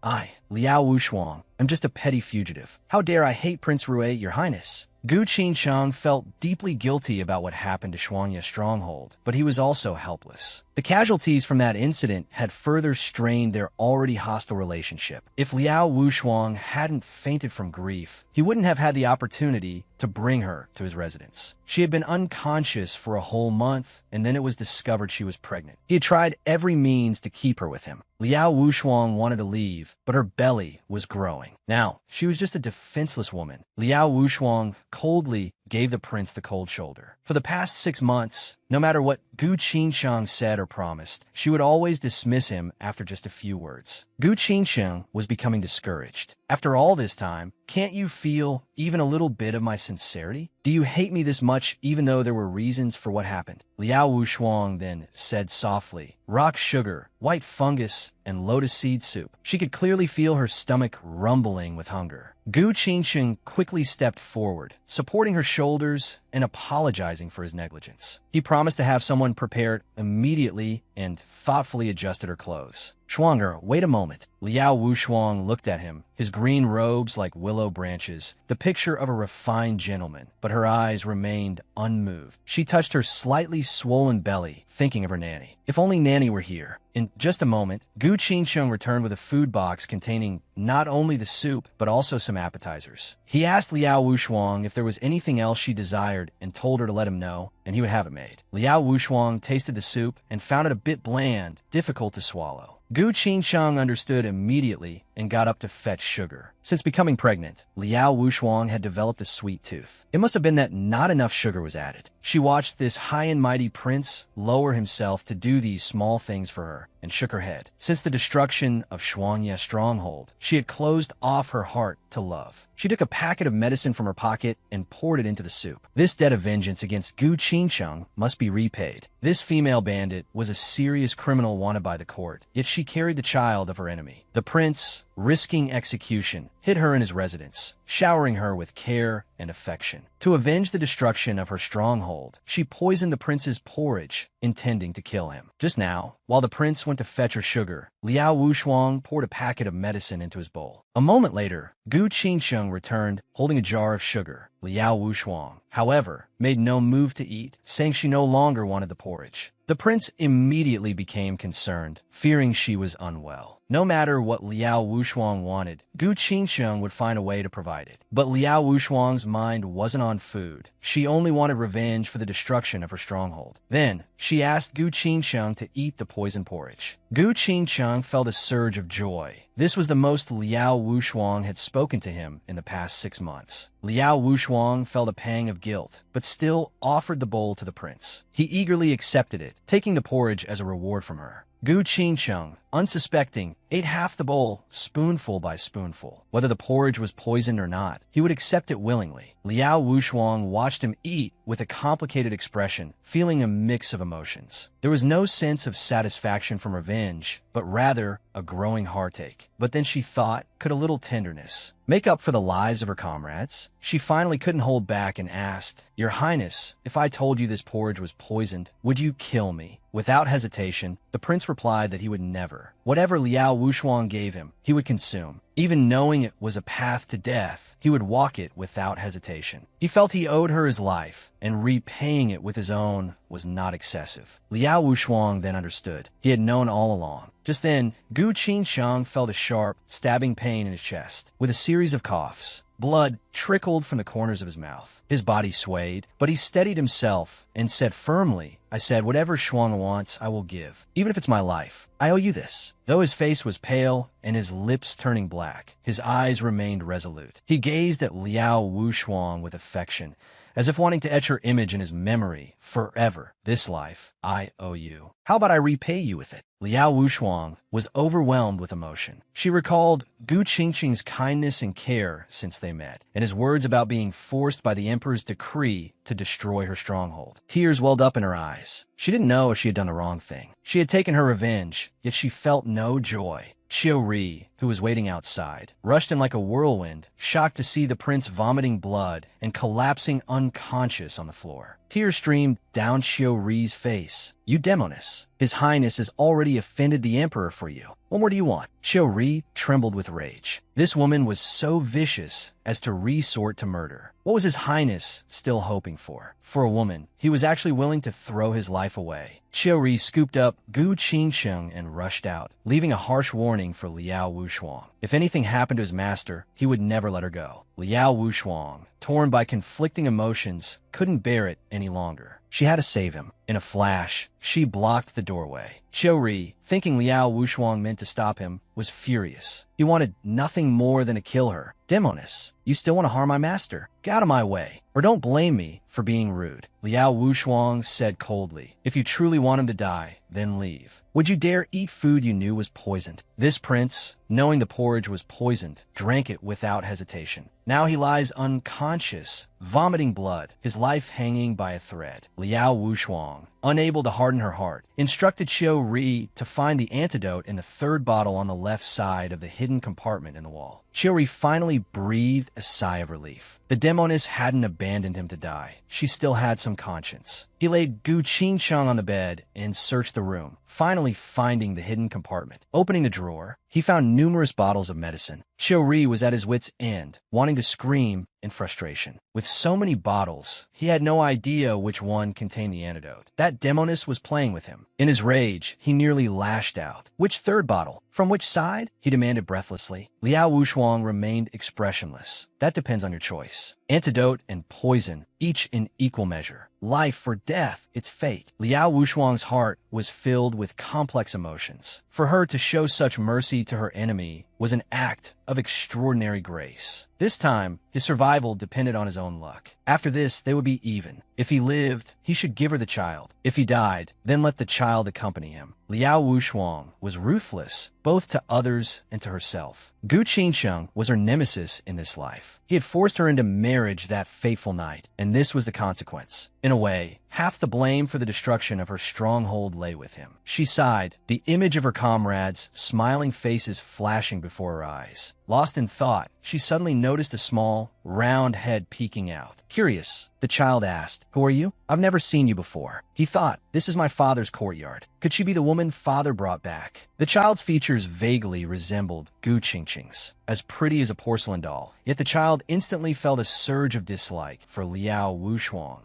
Liao Wushuang, I'm just a petty fugitive. How dare I hate Prince Rui, your highness?" Gu Qingcheng felt deeply guilty about what happened to Shuangya's stronghold, but he was also helpless. The casualties from that incident had further strained their already hostile relationship. If Liao Wushuang hadn't fainted from grief, he wouldn't have had the opportunity to bring her to his residence. She had been unconscious for a whole month, and then it was discovered she was pregnant. He had tried every means to keep her with him. Liao Wushuang wanted to leave, but her belly was growing. Now, she was just a defenseless woman. Liao Wushuang coldly gave the prince the cold shoulder. For the past 6 months, no matter what Gu Qingcheng said or promised, she would always dismiss him after just a few words. Gu Qingcheng was becoming discouraged. After all this time, can't you feel even a little bit of my sincerity? Do you hate me this much even though there were reasons for what happened? Liao Wushuang then said softly, "Rock sugar, white fungus, and lotus seed soup." She could clearly feel her stomach rumbling with hunger. Gu Qingcheng quickly stepped forward, supporting her shoulders and apologizing for his negligence. He promised to have someone prepare it immediately and thoughtfully adjusted her clothes. "Shuanger, wait a moment." Liao Wushuang looked at him, his green robes like willow branches, the picture of a refined gentleman, but her eyes remained unmoved. She touched her slightly swollen belly, thinking of her nanny. If only Nanny were here. In just a moment, Gu Qingcheng returned with a food box containing not only the soup, but also some appetizers. He asked Liao Wushuang if there was anything else she desired and told her to let him know, and he would have it made. Liao Wushuang tasted the soup and found it a bit bland, difficult to swallow. Gu Qingcheng understood immediately and got up to fetch sugar. Since becoming pregnant, Liao Wushuang had developed a sweet tooth. It must have been that not enough sugar was added. She watched this high and mighty prince lower himself to do these small things for her and shook her head. Since the destruction of Shuangya stronghold, she had closed off her heart to love. She took a packet of medicine from her pocket and poured it into the soup. This debt of vengeance against Gu Qingcheng must be repaid. This female bandit was a serious criminal wanted by the court, yet she carried the child of her enemy. The prince, risking execution, hid her in his residence, showering her with care and affection. To avenge the destruction of her stronghold, she poisoned the prince's porridge, intending to kill him. Just now, while the prince went to fetch her sugar, Liao Wushuang poured a packet of medicine into his bowl. A moment later, Gu Qingsheng returned, holding a jar of sugar. Liao Wushuang, however, made no move to eat, saying she no longer wanted the porridge. The prince immediately became concerned, fearing she was unwell. No matter what Liao Wushuang wanted, Gu Qingsheng would find a way to provide it. But Liao Wushuang's mind wasn't on food. She only wanted revenge for the destruction of her stronghold. Then, she asked Gu Qingsheng to eat the poison porridge. Gu Qingsheng felt a surge of joy. This was the most Liao Wushuang had spoken to him in the past 6 months. Liao Wushuang felt a pang of guilt, but still offered the bowl to the prince. He eagerly accepted it, taking the porridge as a reward from her. Gu Qingsheng, unsuspecting, ate half the bowl, spoonful by spoonful. Whether the porridge was poisoned or not, he would accept it willingly. Liao Wushuang watched him eat with a complicated expression, feeling a mix of emotions. There was no sense of satisfaction from revenge, but rather a growing heartache. But then she thought, could a little tenderness make up for the lives of her comrades? She finally couldn't hold back and asked, "Your Highness, if I told you this porridge was poisoned, would you kill me?" Without hesitation, the prince replied that he would never. Whatever Liao Wushuang gave him, he would consume. Even knowing it was a path to death, he would walk it without hesitation. He felt he owed her his life, and repaying it with his own was not excessive. Liao Wushuang then understood. He had known all along. Just then, Gu Qingsheng felt a sharp, stabbing pain in his chest. With a series of coughs, blood trickled from the corners of his mouth. His body swayed, but he steadied himself and said firmly, "I said, whatever Shuang wants, I will give, even if it's my life. I owe you this." Though his face was pale and his lips turning black, his eyes remained resolute. He gazed at Liao Wushuang with affection, as if wanting to etch her image in his memory forever. "This life, I owe you. How about I repay you with it?" Liao Wushuang was overwhelmed with emotion. She recalled Gu Qingsheng's kindness and care since they met, and his words about being forced by the emperor's decree to destroy her stronghold. Tears welled up in her eyes. She didn't know if she had done the wrong thing. She had taken her revenge, yet she felt no joy. Xiao Ri, who was waiting outside, rushed in like a whirlwind, shocked to see the prince vomiting blood and collapsing unconscious on the floor. Tears streamed down Xiao Ri's face. "You demoness! His Highness has already offended the Emperor for you. What more do you want?" Xiao Ri trembled with rage. This woman was so vicious as to resort to murder. What was His Highness still hoping for? For a woman, he was actually willing to throw his life away. Xiao Ri scooped up Gu Qingsheng and rushed out, leaving a harsh warning for Liao Wushuang. If anything happened to his master, he would never let her go. Liao Wushuang, torn by conflicting emotions, couldn't bear it any longer. She had to save him. In a flash, she blocked the doorway. Xiao Ri, thinking Liao Wushuang meant to stop him, was furious. He wanted nothing more than to kill her. "Demoness, you still want to harm my master? Get out of my way, or don't blame me for being rude." Liao Wushuang said coldly, "If you truly want him to die, then leave. Would you dare eat food you knew was poisoned?" This prince, knowing the porridge was poisoned, drank it without hesitation. Now he lies unconscious, vomiting blood, his life hanging by a thread. Liao Wushuang, unable to harden her heart, instructed Xiao Ri to find the antidote in the third bottle on the left side of the hidden compartment in the wall. Xiao Ri finally breathed a sigh of relief. The demoness hadn't abandoned him to die. She still had some conscience. He laid Gu Qingsheng on the bed and searched the room, finally finding the hidden compartment. Opening the drawer, he found numerous bottles of medicine. Xiao Ri was at his wit's end, wanting to scream in frustration. With so many bottles, he had no idea which one contained the antidote. That demoness was playing with him. In his rage, he nearly lashed out. "Which third bottle? From which side?" he demanded breathlessly. Liao Wushuang remained expressionless. "That depends on your choice. Antidote and poison, each in equal measure. Life or death, it's fate." Liao Wushuang's heart was filled with complex emotions. For her to show such mercy to her enemy was an act of extraordinary grace. This time, his survival depended on his own luck. After this, they would be even. If he lived, he should give her the child. If he died, then let the child accompany him. Liao Wushuang was ruthless, both to others and to herself. Gu Qingsheng was her nemesis in this life. He had forced her into marriage that fateful night, and this was the consequence. In a way, half the blame for the destruction of her stronghold lay with him. She sighed, the image of her comrades' smiling faces flashing before her eyes. Lost in thought, she suddenly noticed a small, round head peeking out. Curious, the child asked, "Who are you? I've never seen you before." He thought, "This is my father's courtyard. Could she be the woman father brought back?" The child's features vaguely resembled Gu Qingqing's, as pretty as a porcelain doll. Yet the child instantly felt a surge of dislike for Liao Wushuang.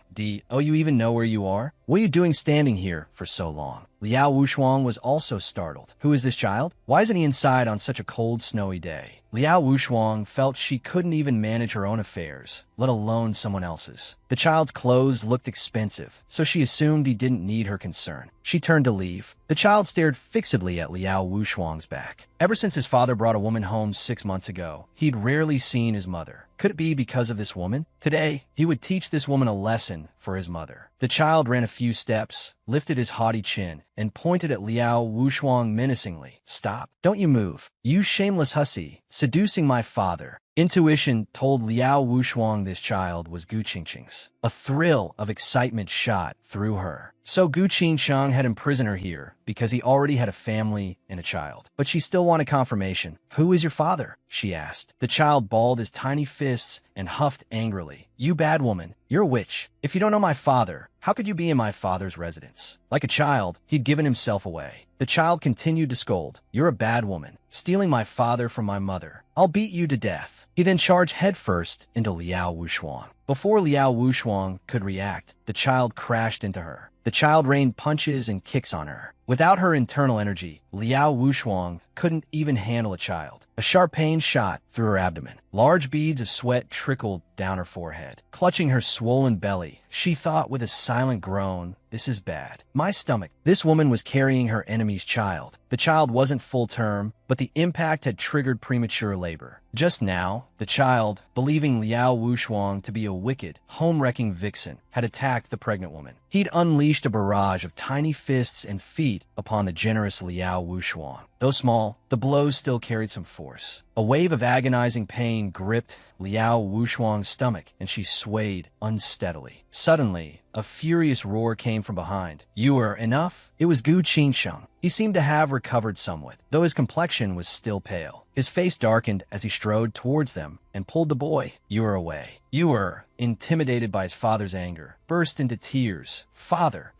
Oh, you even know where you are? What are you doing standing here for so long? Liao Wushuang was also startled. Who is this child? Why isn't he inside on such a cold, snowy day? Liao Wushuang felt she couldn't even manage her own affairs, let alone someone else's. The child's clothes looked expensive, so she assumed he didn't need her concern. She turned to leave. The child stared fixedly at Liao Wushuang's back. Ever since his father brought a woman home 6 months ago, he'd rarely seen his mother. Could it be because of this woman? Today, he would teach this woman a lesson for his mother. The child ran a few steps, lifted his haughty chin, and pointed at Liao Wushuang menacingly. "Stop. Don't you move. You shameless hussy, seducing my father." Intuition told Liao Wushuang this child was Gu Qingqing's. A thrill of excitement shot through her. So Gu Qingqing had imprisoned her here because he already had a family and a child. But she still wanted confirmation. "Who is your father?" she asked. The child balled his tiny fists and huffed angrily. "You bad woman. You're a witch. If you don't know my father, how could you be in my father's residence?" Like a child, he'd given himself away. The child continued to scold. "You're a bad woman, stealing my father from my mother. I'll beat you to death." He then charged headfirst into Liao Wushuang. Before Liao Wushuang could react, the child crashed into her. The child rained punches and kicks on her. Without her internal energy, Liao Wushuang couldn't even handle a child. A sharp pain shot through her abdomen. Large beads of sweat trickled down her forehead. Clutching her swollen belly, she thought with a silent groan, "This is bad. My stomach." This woman was carrying her enemy's child. The child wasn't full term, but the impact had triggered premature labor. Just now, the child, believing Liao Wushuang to be a wicked, home-wrecking vixen, had attacked the pregnant woman. He'd unleashed a barrage of tiny fists and feet upon the generous Liao Wushuang. Though small, the blows still carried some force. A wave of agonizing pain gripped Liao Wushuang's stomach, and she swayed unsteadily. Suddenly, a furious roar came from behind. "You are enough?" It was Gu Qingqing. He seemed to have recovered somewhat, though his complexion was still pale. His face darkened as he strode towards them and pulled the boy Yu away. Yu, intimidated by his father's anger, burst into tears. Father,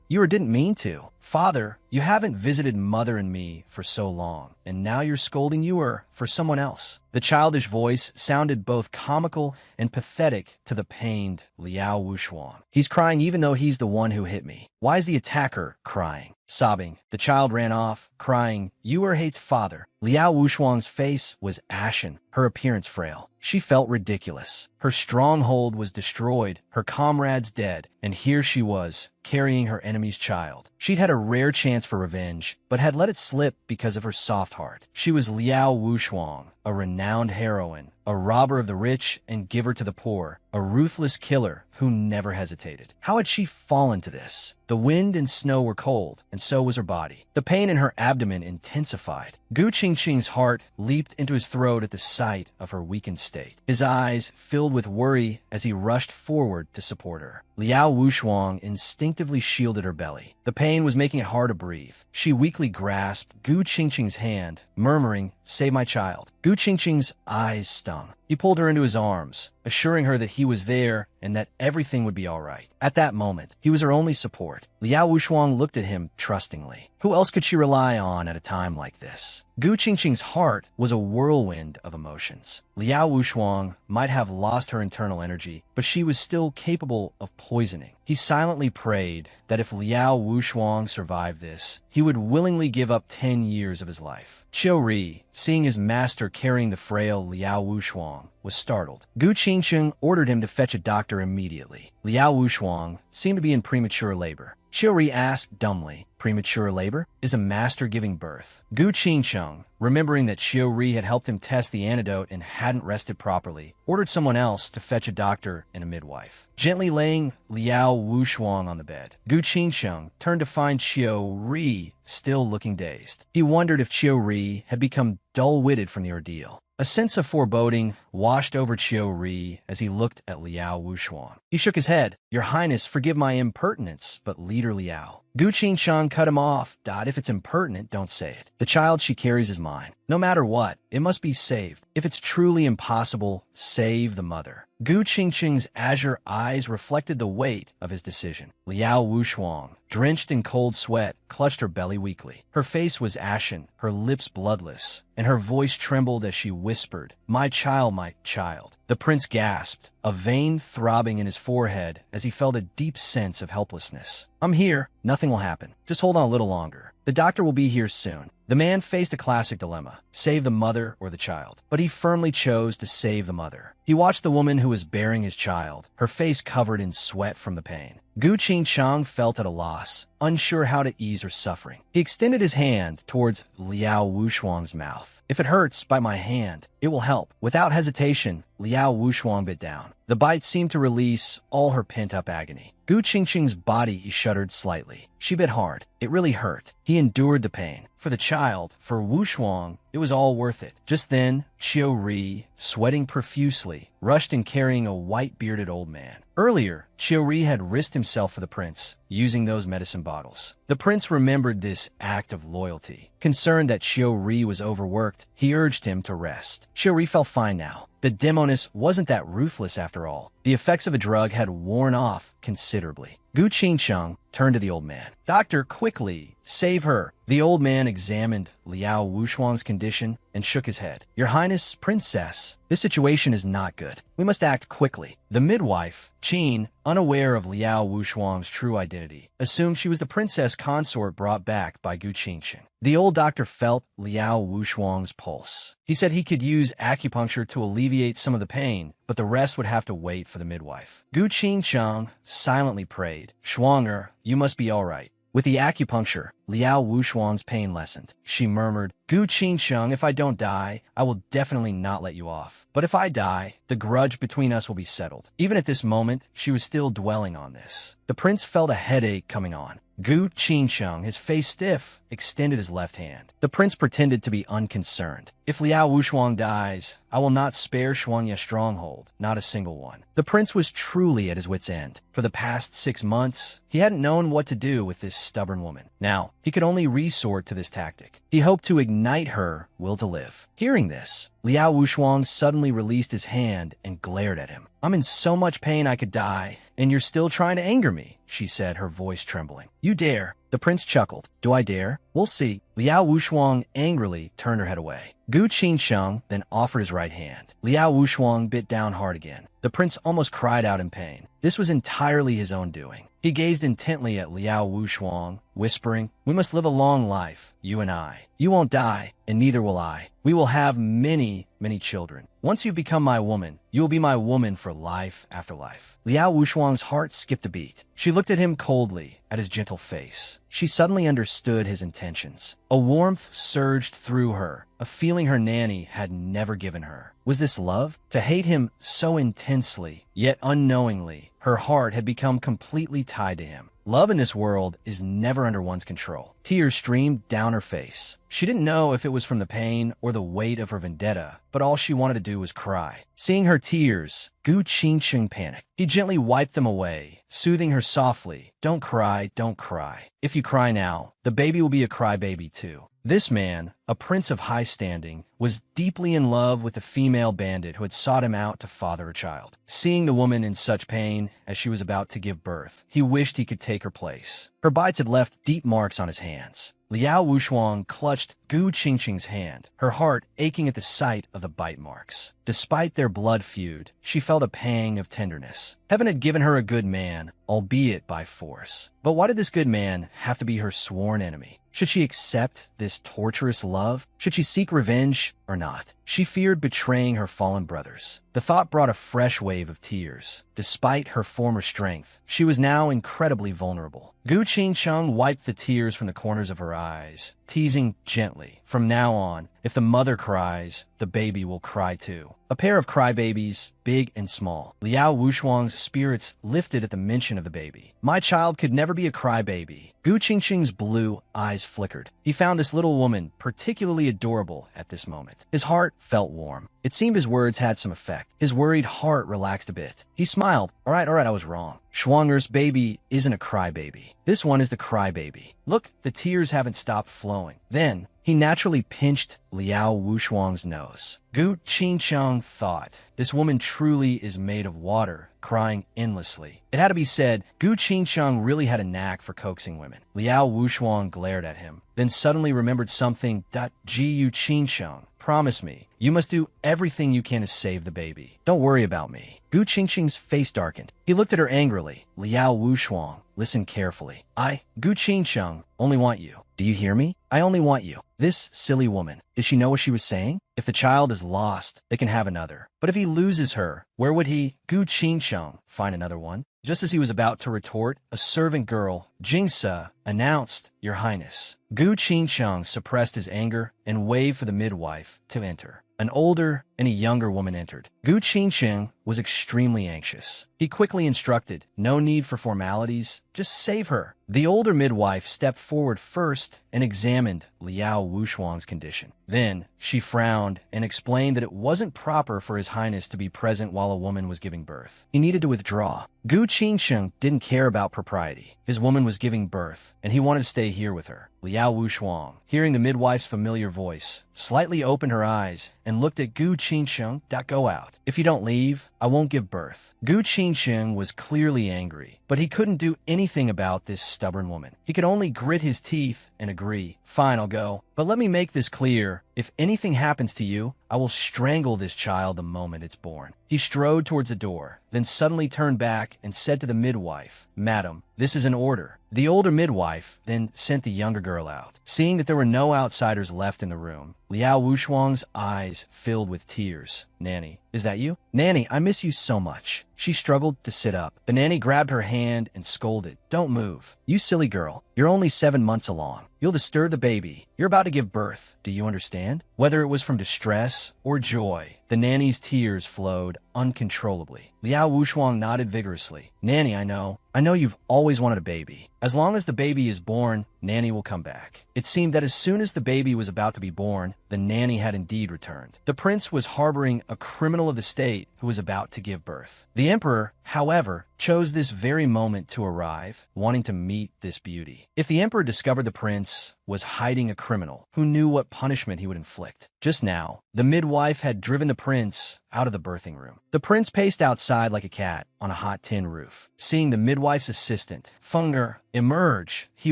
Yu didn't mean to. Father, you haven't visited Mother and me for so long, and now you're scolding Yu for someone else." The childish voice sounded both comical and pathetic to the pained Liao Wushuang. "He's crying even though he's the one who hit me. Why is the attacker crying?" Sobbing, the child ran off, crying, "Yu hates father." Liao Wushuang's face was ashen, her appearance frail. She felt ridiculous. Her stronghold was destroyed, her comrades dead, and here she was, carrying her enemy's child. She'd had a rare chance for revenge, but had let it slip because of her soft heart. She was Liao Wushuang, a renowned heroine, a robber of the rich and giver to the poor, a ruthless killer who never hesitated. How had she fallen to this? The wind and snow were cold, and so was her body. The pain in her abdomen intensified. Gu Qingqing's heart leaped into his throat at the sight of her weakened state. His eyes filled with worry as he rushed forward to support her. Liao Wushuang instinctively shielded her belly. The pain was making it hard to breathe. She weakly grasped Gu Qingqing's hand, murmuring, "Save my child." Gu Qingqing's eyes stung. He pulled her into his arms, assuring her that he was there and that everything would be all right. At that moment, he was her only support. Liao Wushuang looked at him trustingly. Who else could she rely on at a time like this? Gu Qingqing's heart was a whirlwind of emotions. Liao Wushuang might have lost her internal energy, but she was still capable of poisoning. He silently prayed that if Liao Wushuang survived this, he would willingly give up 10 years of his life. Qiu Ri, seeing his master carrying the frail Liao Wushuang, was startled. Gu Qingqing ordered him to fetch a doctor immediately. Liao Wushuang seemed to be in premature labor. Qiu Ri asked dumbly, "Premature labor? Is a master giving birth?" Gu Qingqing, remembering that Qiu Ri had helped him test the antidote and hadn't rested properly, ordered someone else to fetch a doctor and a midwife. Gently laying Liao Wushuang on the bed, Gu Qingqing turned to find Qiu Ri still looking dazed. He wondered if Qiu Ri had become dull-witted from the ordeal. A sense of foreboding washed over Chiu Ri as he looked at Liao Wuxuan. He shook his head. "Your Highness, forgive my impertinence, but Leader Liao." Gu Qingsheng cut him off. "If it's impertinent, don't say it. The child she carries is mine. No matter what, it must be saved. If it's truly impossible, save the mother." Gu Qingsheng's azure eyes reflected the weight of his decision. Liao Wuxuan, drenched in cold sweat, clutched her belly weakly. Her face was ashen, her lips bloodless, and her voice trembled as she whispered, "My child, my child." The prince gasped, a vein throbbing in his forehead as he felt a deep sense of helplessness. "I'm here. Nothing will happen. Just hold on a little longer. The doctor will be here soon." The man faced a classic dilemma: save the mother or the child. But he firmly chose to save the mother. He watched the woman who was bearing his child, her face covered in sweat from the pain. Gu Qingsheng felt at a loss, unsure how to ease her suffering. He extended his hand towards Liao Wuxuan's mouth. "If it hurts, bite my hand. It will help." Without hesitation, Liao Wuxuan bit down. The bite seemed to release all her pent-up agony. Gu Qingsheng's body shuddered slightly. She bit hard. It really hurt. He endured the pain. For the child, for Wuxuan, it was all worth it. Just then, Chiu Ri, sweating profusely, rushed in carrying a white-bearded old man. Earlier, Chiu Ri had risked himself for the prince, using those medicine bottles. The prince remembered this act of loyalty. Concerned that Chiu Ri was overworked, he urged him to rest. Chiu Ri felt fine now. The demoness wasn't that ruthless after all. The effects of a drug had worn off considerably. Gu Qingsheng turned to the old man. "Doctor, quickly, save her." The old man examined Liao Wuxuan's condition and shook his head. "Your Highness, Princess, this situation is not good. We must act quickly." The midwife, Qin, unaware of Liao Wuxuan's true identity, assumed she was the princess consort brought back by Gu Qingsheng. The old doctor felt Liao Wuxuan's pulse. He said he could use acupuncture to alleviate some of the pain, but the rest would have to wait for the midwife. Gu Qingsheng silently prayed, "Shuang'er, you must be all right." With the acupuncture, Liao Wuxuan's pain lessened. She murmured, "Gu Qingsheng, if I don't die, I will definitely not let you off. But if I die, the grudge between us will be settled." Even at this moment, she was still dwelling on this. The prince felt a headache coming on. Gu Qingsheng, his face stiff, extended his left hand. The prince pretended to be unconcerned. "If Liao Wuxuan dies, I will not spare Shuangya stronghold, not a single one." The prince was truly at his wit's end. For the past 6 months, he hadn't known what to do with this stubborn woman. Now, he could only resort to this tactic. He hoped to ignite her will to live. Hearing this, Liao Wuxuan suddenly released his hand and glared at him. "I'm in so much pain I could die, and you're still trying to anger me," she said, her voice trembling. "You dare." The prince chuckled. "Do I dare? We'll see." Liao Wuxuan angrily turned her head away. Gu Qingsheng then offered his right hand. Liao Wuxuan bit down hard again. The prince almost cried out in pain. This was entirely his own doing. He gazed intently at Liao Wuxuan, whispering, "We must live a long life, you and I. You won't die, and neither will I. We will have many, many children. Once you become my woman, you will be my woman for life after life." Liao Wuxuan's heart skipped a beat. She looked at him coldly, at his gentle face. She suddenly understood his intentions. A warmth surged through her, a feeling her nanny had never given her. Was this love? To hate him so intensely, yet unknowingly, her heart had become completely tied to him. Love in this world is never under one's control. Tears streamed down her face. She didn't know if it was from the pain or the weight of her vendetta, but all she wanted to do was cry. Seeing her tears, Gu Qingsheng panicked. He gently wiped them away, soothing her softly. "Don't cry, don't cry. If you cry now, the baby will be a crybaby too." This man, a prince of high standing, was deeply in love with the female bandit who had sought him out to father a child. Seeing the woman in such pain as she was about to give birth, he wished he could take her place. Her bites had left deep marks on his hands. Liao Wuxuan clutched Gu Qingsheng's hand, her heart aching at the sight of the bite marks. Despite their blood feud, she felt a pang of tenderness. Heaven had given her a good man, albeit by force. But why did this good man have to be her sworn enemy? Should she accept this torturous love? Should she seek revenge or not? She feared betraying her fallen brothers. The thought brought a fresh wave of tears. Despite her former strength, she was now incredibly vulnerable. Gu Qingsheng wiped the tears from the corners of her eyes. teasing gently. From now on, if the mother cries, the baby will cry too. A pair of crybabies, big and small. Liao Wushuang's spirits lifted at the mention of the baby. My child could never be a crybaby. Gu Qingqing's blue eyes flickered. He found this little woman particularly adorable at this moment. His heart felt warm. It seemed his words had some effect. His worried heart relaxed a bit. He smiled. All right, I was wrong. Schwanger's baby isn't a crybaby. This one is the crybaby. Look, the tears haven't stopped flowing. Then, he naturally pinched Liao Wushuang's nose. Gu Qingqiang thought, this woman truly is made of water, crying endlessly. It had to be said, Gu Qingqiang really had a knack for coaxing women. Liao Wushuang glared at him, then suddenly remembered something. Gu Qingqiang, promise me, you must do everything you can to save the baby. Don't worry about me. Gu Qingqing's face darkened. He looked at her angrily. Liao Wushuang, listen carefully. Gu Qingqiang, only want you. Do you hear me? I only want you. This silly woman, did she know what she was saying? If the child is lost, they can have another. But if he loses her, where would he, Gu Qingqiang, find another one? Just as he was about to retort, a servant girl, Jingse, announced, Your Highness. Gu Qingqiang suppressed his anger and waved for the midwife to enter. An older and a younger woman entered. Gu Qingqiang was extremely anxious. He quickly instructed, no need for formalities, just save her. The older midwife stepped forward first and examined Liao Wushuang's condition. Then, she frowned and explained that it wasn't proper for His Highness to be present while a woman was giving birth. He needed to withdraw. Gu Qingqiang didn't care about propriety. His woman was giving birth, and he wanted to stay here with her. Liao Wushuang, hearing the midwife's familiar voice, slightly opened her eyes and looked at Gu Qingqiang. Go out. If you don't leave, I won't give birth. Gu Qingqiang was clearly angry, but he couldn't do anything about this stubborn woman. He could only grit his teeth and agree. Fine, I'll go. But let me make this clear. If anything happens to you, I will strangle this child the moment it's born. He strode towards the door, then suddenly turned back and said to the midwife, Madam, this is an order. The older midwife then sent the younger girl out. Seeing that there were no outsiders left in the room, Liao Wushuang's eyes filled with tears. Nanny, is that you? Nanny, I miss you so much. She struggled to sit up. The nanny grabbed her hand and scolded. Don't move. You silly girl. You're only 7 months along. You'll disturb the baby. You're about to give birth. Do you understand? Whether it was from distress or joy, the nanny's tears flowed uncontrollably. Liao Wushuang nodded vigorously. Nanny, I know you've always wanted a baby. As long as the baby is born, Nanny will come back. It seemed that as soon as the baby was about to be born, the nanny had indeed returned. The prince was harboring a criminal of the state who was about to give birth. The emperor, however, chose this very moment to arrive, wanting to meet this beauty. If the emperor discovered the prince was hiding a criminal, who knew what punishment he would inflict? Just now, the midwife had driven the prince out of the birthing room. The prince paced outside like a cat on a hot tin roof. Seeing the midwife's assistant, Funger, emerge, he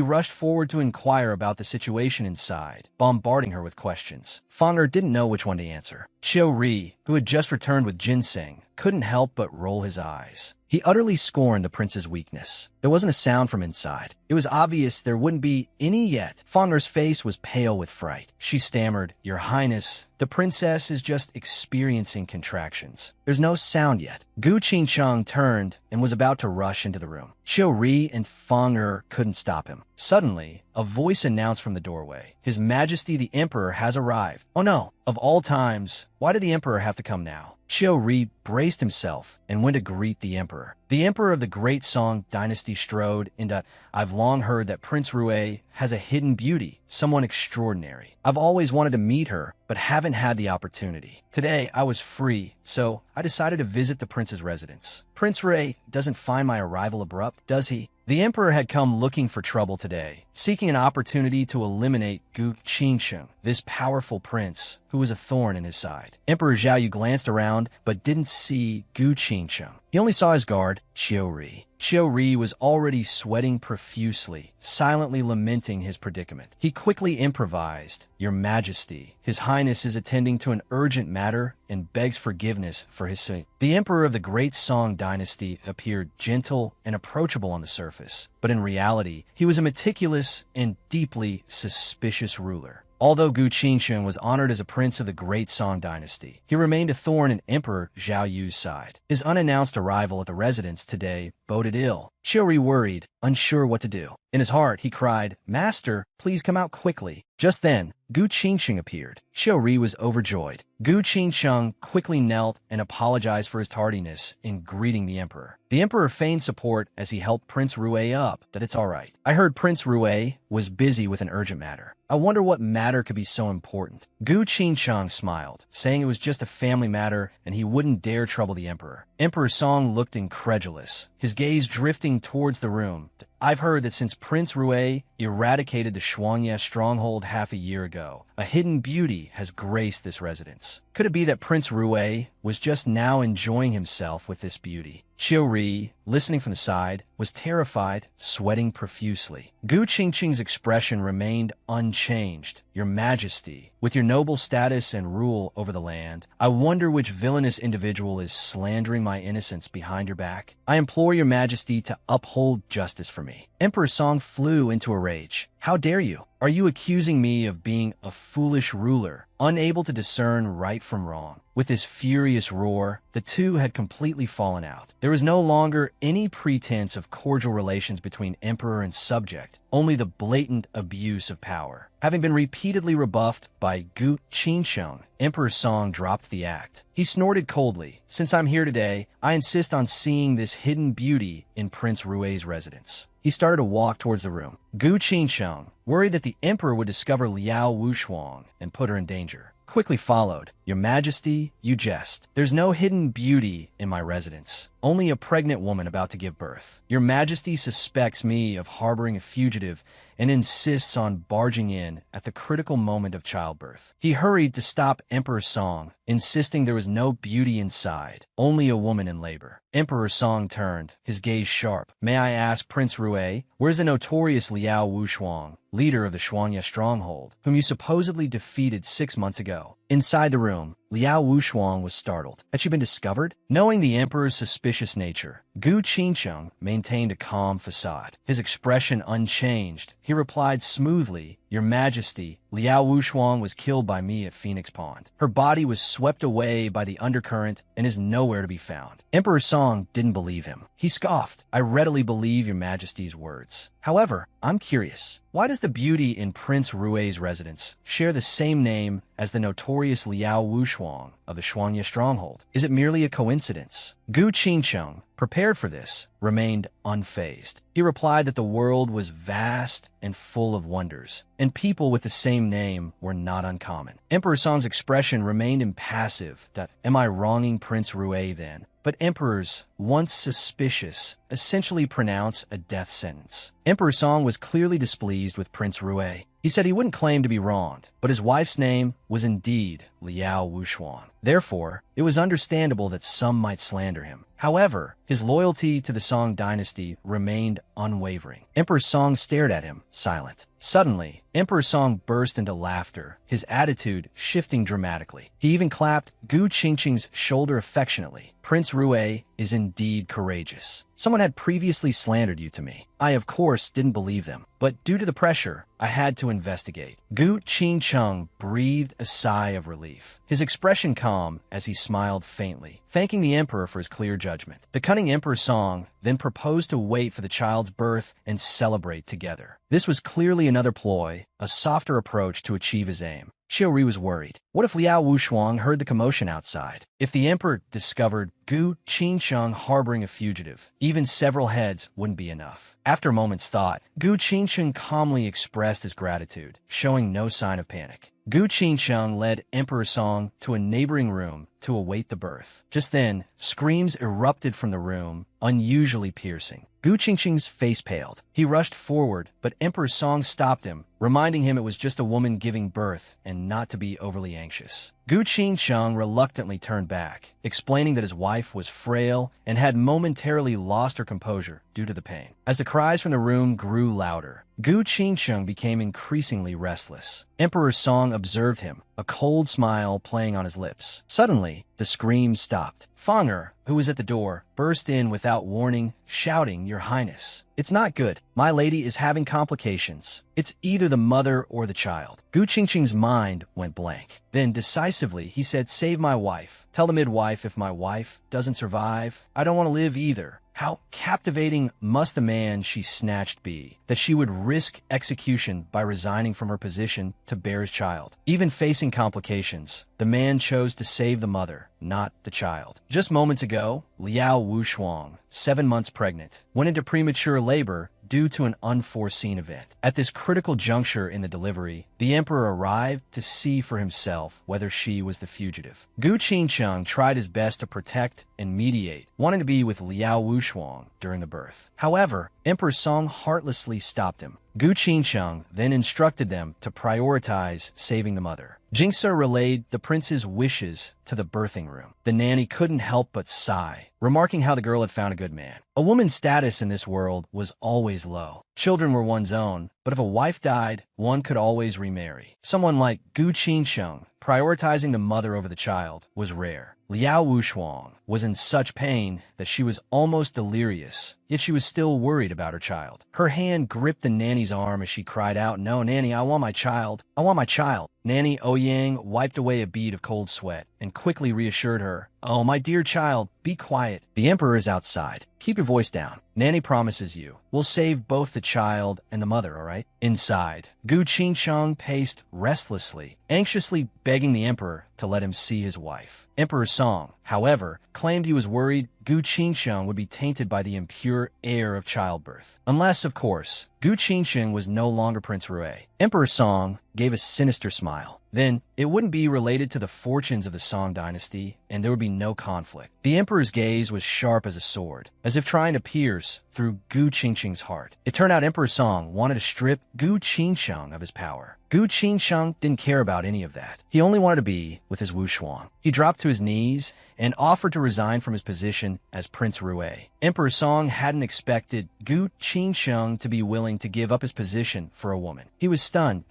rushed forward to inquire about the situation inside, bombarding her with questions. Funger didn't know which one to answer. Chiu Ri, who had just returned with ginseng, couldn't help but roll his eyes. He utterly scorned the prince's weakness. There wasn't a sound from inside. It was obvious there wouldn't be any yet. Fonger's face was pale with fright. She stammered, Your Highness, the princess is just experiencing contractions. There's no sound yet. Gu Qingqiang turned and was about to rush into the room. Chiu Ri and Fonger couldn't stop him. Suddenly, a voice announced from the doorway, His Majesty the Emperor has arrived. Oh no, of all times, why did the Emperor have to come now? Chiu Ri braced himself and went to greet the Emperor. The Emperor of the Great Song Dynasty strode into, I've long heard that Prince Rue has a hidden beauty, someone extraordinary. I've always wanted to meet her, but haven't had the opportunity. Today, I was free, so I decided to visit the prince's residence. Prince Rue doesn't find my arrival abrupt, does he? The emperor had come looking for trouble today, seeking an opportunity to eliminate Gu Qingqiang, this powerful prince who was a thorn in his side. Emperor Zhao Yu glanced around but didn't see Gu Qingqiang. He only saw his guard, Chiu Ri. Chiu Ri was already sweating profusely, silently lamenting his predicament. He quickly improvised, Your Majesty, His Highness is attending to an urgent matter and begs forgiveness for his sin. The emperor of the Great Song Dynasty appeared gentle and approachable on the surface, but in reality, he was a meticulous and deeply suspicious ruler. Although Gu Qingqiang was honored as a prince of the Great Song Dynasty, he remained a thorn in Emperor Zhao Yu's side. His unannounced arrival at the residence today boded ill. Xiaori worried, unsure what to do. In his heart, he cried, "Master, please come out quickly." Just then, Gu Qingsheng appeared. Xiaori was overjoyed. Gu Qingsheng quickly knelt and apologized for his tardiness in greeting the emperor. The emperor feigned support as he helped Prince Rue up, that it's all right. I heard Prince Rue was busy with an urgent matter. I wonder what matter could be so important. Gu Qingsheng smiled, saying it was just a family matter and he wouldn't dare trouble the emperor. Emperor Song looked incredulous, his gaze drifting towards the room. I've heard that since Prince Rue eradicated the Shuangye stronghold half a year ago, a hidden beauty has graced this residence. Could it be that Prince Rue was just now enjoying himself with this beauty? Xiaori, listening from the side, was terrified, sweating profusely. Gu Qingqing's expression remained unchanged. Your Majesty, with your noble status and rule over the land, I wonder which villainous individual is slandering my innocence behind your back. I implore your Majesty to uphold justice for me. Emperor Song flew into a rage. How dare you? Are you accusing me of being a foolish ruler, unable to discern right from wrong? With his furious roar, the two had completely fallen out. There was no longer any pretense of cordial relations between emperor and subject, only the blatant abuse of power. Having been repeatedly rebuffed by Gu Qingsheng, Emperor Song dropped the act. He snorted coldly. Since I'm here today, I insist on seeing this hidden beauty in Prince Rue's residence. He started to walk towards the room. Gu Qingsheng, worried that the emperor would discover Liao Wushuang and put her in danger, quickly followed. Your Majesty, you jest. There's no hidden beauty in my residence, only a pregnant woman about to give birth. Your Majesty suspects me of harboring a fugitive and insists on barging in at the critical moment of childbirth. He hurried to stop Emperor Song, insisting there was no beauty inside, only a woman in labor. Emperor Song turned, his gaze sharp. May I ask, Prince Rue, where's the notorious Liao Wushuang, leader of the Shuangye stronghold, whom you supposedly defeated 6 months ago? Inside the room, Liao Wushuang was startled. Had she been discovered? Knowing the emperor's suspicious nature, Gu Qingsheng maintained a calm facade. His expression unchanged. He replied smoothly, Your Majesty, Liao Wushuang was killed by me at Phoenix Pond. Her body was swept away by the undercurrent and is nowhere to be found. Emperor Song didn't believe him. He scoffed. I readily believe Your Majesty's words. However, I'm curious. Why does the beauty in Prince Rue's residence share the same name as the notorious Liao Wushuang of the Shuangye stronghold? Is it merely a coincidence? Gu Qingsheng, prepared for this, remained unfazed. He replied that the world was vast and full of wonders, and people with the same name were not uncommon. Emperor Song's expression remained impassive. Am I wronging Prince Rue then? But emperors, once suspicious, essentially pronounce a death sentence. Emperor Song was clearly displeased with Prince Rue. He said he wouldn't claim to be wronged, but his wife's name was indeed Liao Wushuang. Therefore, it was understandable that some might slander him. However, his loyalty to the Song dynasty remained unwavering. Emperor Song stared at him, silent. Suddenly, Emperor Song burst into laughter, his attitude shifting dramatically. He even clapped Gu Qingqing's shoulder affectionately. Prince Rue is indeed courageous. Someone had previously slandered you to me. I, of course, didn't believe them, but due to the pressure, I had to investigate. Gu Qingcheng breathed a sigh of relief, his expression calm as he smiled faintly, thanking the emperor for his clear judgment. The cunning Emperor Song then proposed to wait for the child's birth and celebrate together. This was clearly another ploy, a softer approach to achieve his aim. Xiaori was worried. What if Liao Wushuang heard the commotion outside? If the emperor discovered Gu Qingsheng harboring a fugitive, even several heads wouldn't be enough. After a moment's thought, Gu Qingsheng calmly expressed his gratitude, showing no sign of panic. Gu Qingsheng led Emperor Song to a neighboring room to await the birth. Just then, screams erupted from the room, unusually piercing. Gu Qingsheng's face paled. He rushed forward, but Emperor Song stopped him, reminding him it was just a woman giving birth and not to be overly anxious. Gu Qingsheng reluctantly turned back, explaining that his wife was frail and had momentarily lost her composure due to the pain. As the cries from the room grew louder, Gu Qingsheng became increasingly restless. Emperor Song observed him, a cold smile playing on his lips. Suddenly, the scream stopped. Fanger, who was at the door, burst in without warning, shouting, Your Highness, it's not good. My lady is having complications. It's either the mother or the child. Gu Qingqing's mind went blank. Then, decisively, he said, Save my wife. Tell the midwife if my wife doesn't survive, I don't want to live either. How captivating must the man she snatched be, that she would risk execution by resigning from her position to bear his child. Even facing complications, the man chose to save the mother, not the child. Just moments ago, Liao Wushuang, 7 months pregnant, went into premature labor due to an unforeseen event. At this critical juncture in the delivery, the emperor arrived to see for himself whether she was the fugitive. Gu Qingcheng tried his best to protect and mediate, wanting to be with Liao Wushuang during the birth. However, Emperor Song heartlessly stopped him. Gu Qingcheng then instructed them to prioritize saving the mother. Jingse relayed the prince's wishes to the birthing room. The nanny couldn't help but sigh, remarking how the girl had found a good man. A woman's status in this world was always low. Children were one's own, but if a wife died, one could always remarry. Someone like Gu Qingcheng, prioritizing the mother over the child, was rare. Liao Wushuang was in such pain that she was almost delirious, yet she was still worried about her child. Her hand gripped the nanny's arm as she cried out, "No, Nanny, I want my child. I want my child." Nanny Ouyang wiped away a bead of cold sweat and quickly reassured her, "Oh, my dear child, be quiet. The emperor is outside. Keep your voice down. Nanny promises you, we'll save both the child and the mother, all right?" Inside, Gu Qingcheng paced restlessly, anxiously begging the emperor to let him see his wife. Emperor Song, however, claimed he was worried Gu Qingcheng would be tainted by the impure air of childbirth. Unless, of course, Gu Qingcheng was no longer Prince Rue. Emperor Song gave a sinister smile. Then, it wouldn't be related to the fortunes of the Song dynasty, and there would be no conflict. The emperor's gaze was sharp as a sword, as if trying to pierce through Gu Qingcheng's heart. It turned out Emperor Song wanted to strip Gu Qingcheng of his power. Gu Qingcheng didn't care about any of that. He only wanted to be with his Wushuang. He dropped to his knees and offered to resign from his position as Prince Rue. Emperor Song hadn't expected Gu Qingcheng to be willing to give up his position for a woman. He was stunned.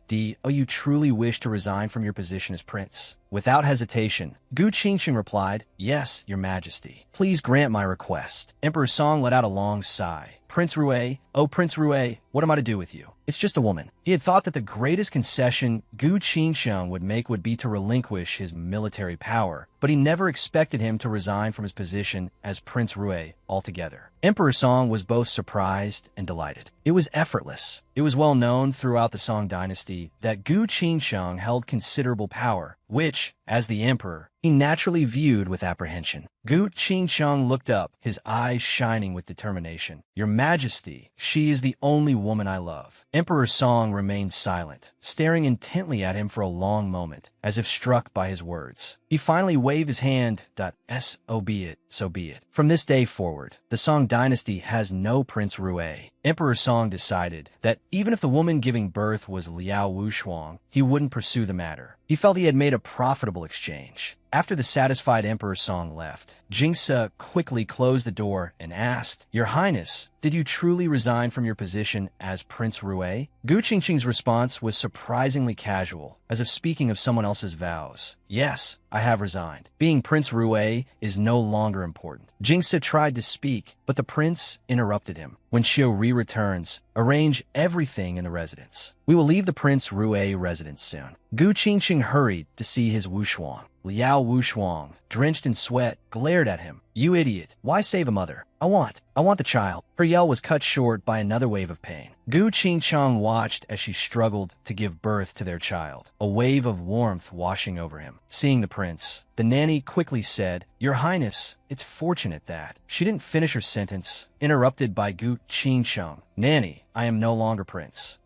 "Oh, you truly wish to resign from your position as prince?" Without hesitation, Gu Qingcheng replied, "Yes, your majesty. Please grant my request." Emperor Song let out a long sigh. "Prince Rue, oh Prince Rue, what am I to do with you? It's just a woman." He had thought that the greatest concession Gu Qingcheng would make would be to relinquish his military power, but he never expected him to resign from his position as Prince Rue altogether. Emperor Song was both surprised and delighted. It was effortless. It was well known throughout the Song dynasty that Gu Qingcheng held considerable power, which, as the emperor, he naturally viewed with apprehension. Gu Qingcheng looked up, his eyes shining with determination. "Your Majesty, she is the only woman I love." Emperor Song remained silent, staring intently at him for a long moment, as if struck by his words. He finally waved his hand. So be it, so be it. From this day forward, the Song dynasty has no Prince Rue. Emperor Song decided that even if the woman giving birth was Liao Wushuang, he wouldn't pursue the matter. He felt he had made a profitable exchange. After the satisfied Emperor Song left, Jingse quickly closed the door and asked, "Your Highness, did you truly resign from your position as Prince Rue?" Gu Qingcheng's response was surprisingly casual, as if speaking of someone else's vows. "Yes, I have resigned. Being Prince Rue is no longer important." Jingse tried to speak, but the prince interrupted him. "When Xiaori returns, arrange everything in the residence. We will leave the Prince Rue residence soon." Gu Qingcheng hurried to see his Wushuang. Liao Wushuang, drenched in sweat, glared at him. "You idiot. Why save a mother? I want the child." Her yell was cut short by another wave of pain. Gu Qingcheng watched as she struggled to give birth to their child, a wave of warmth washing over him. Seeing the prince, the nanny quickly said, "Your Highness, it's fortunate that..." She didn't finish her sentence, interrupted by Gu Qingcheng. "Nanny, I am no longer prince.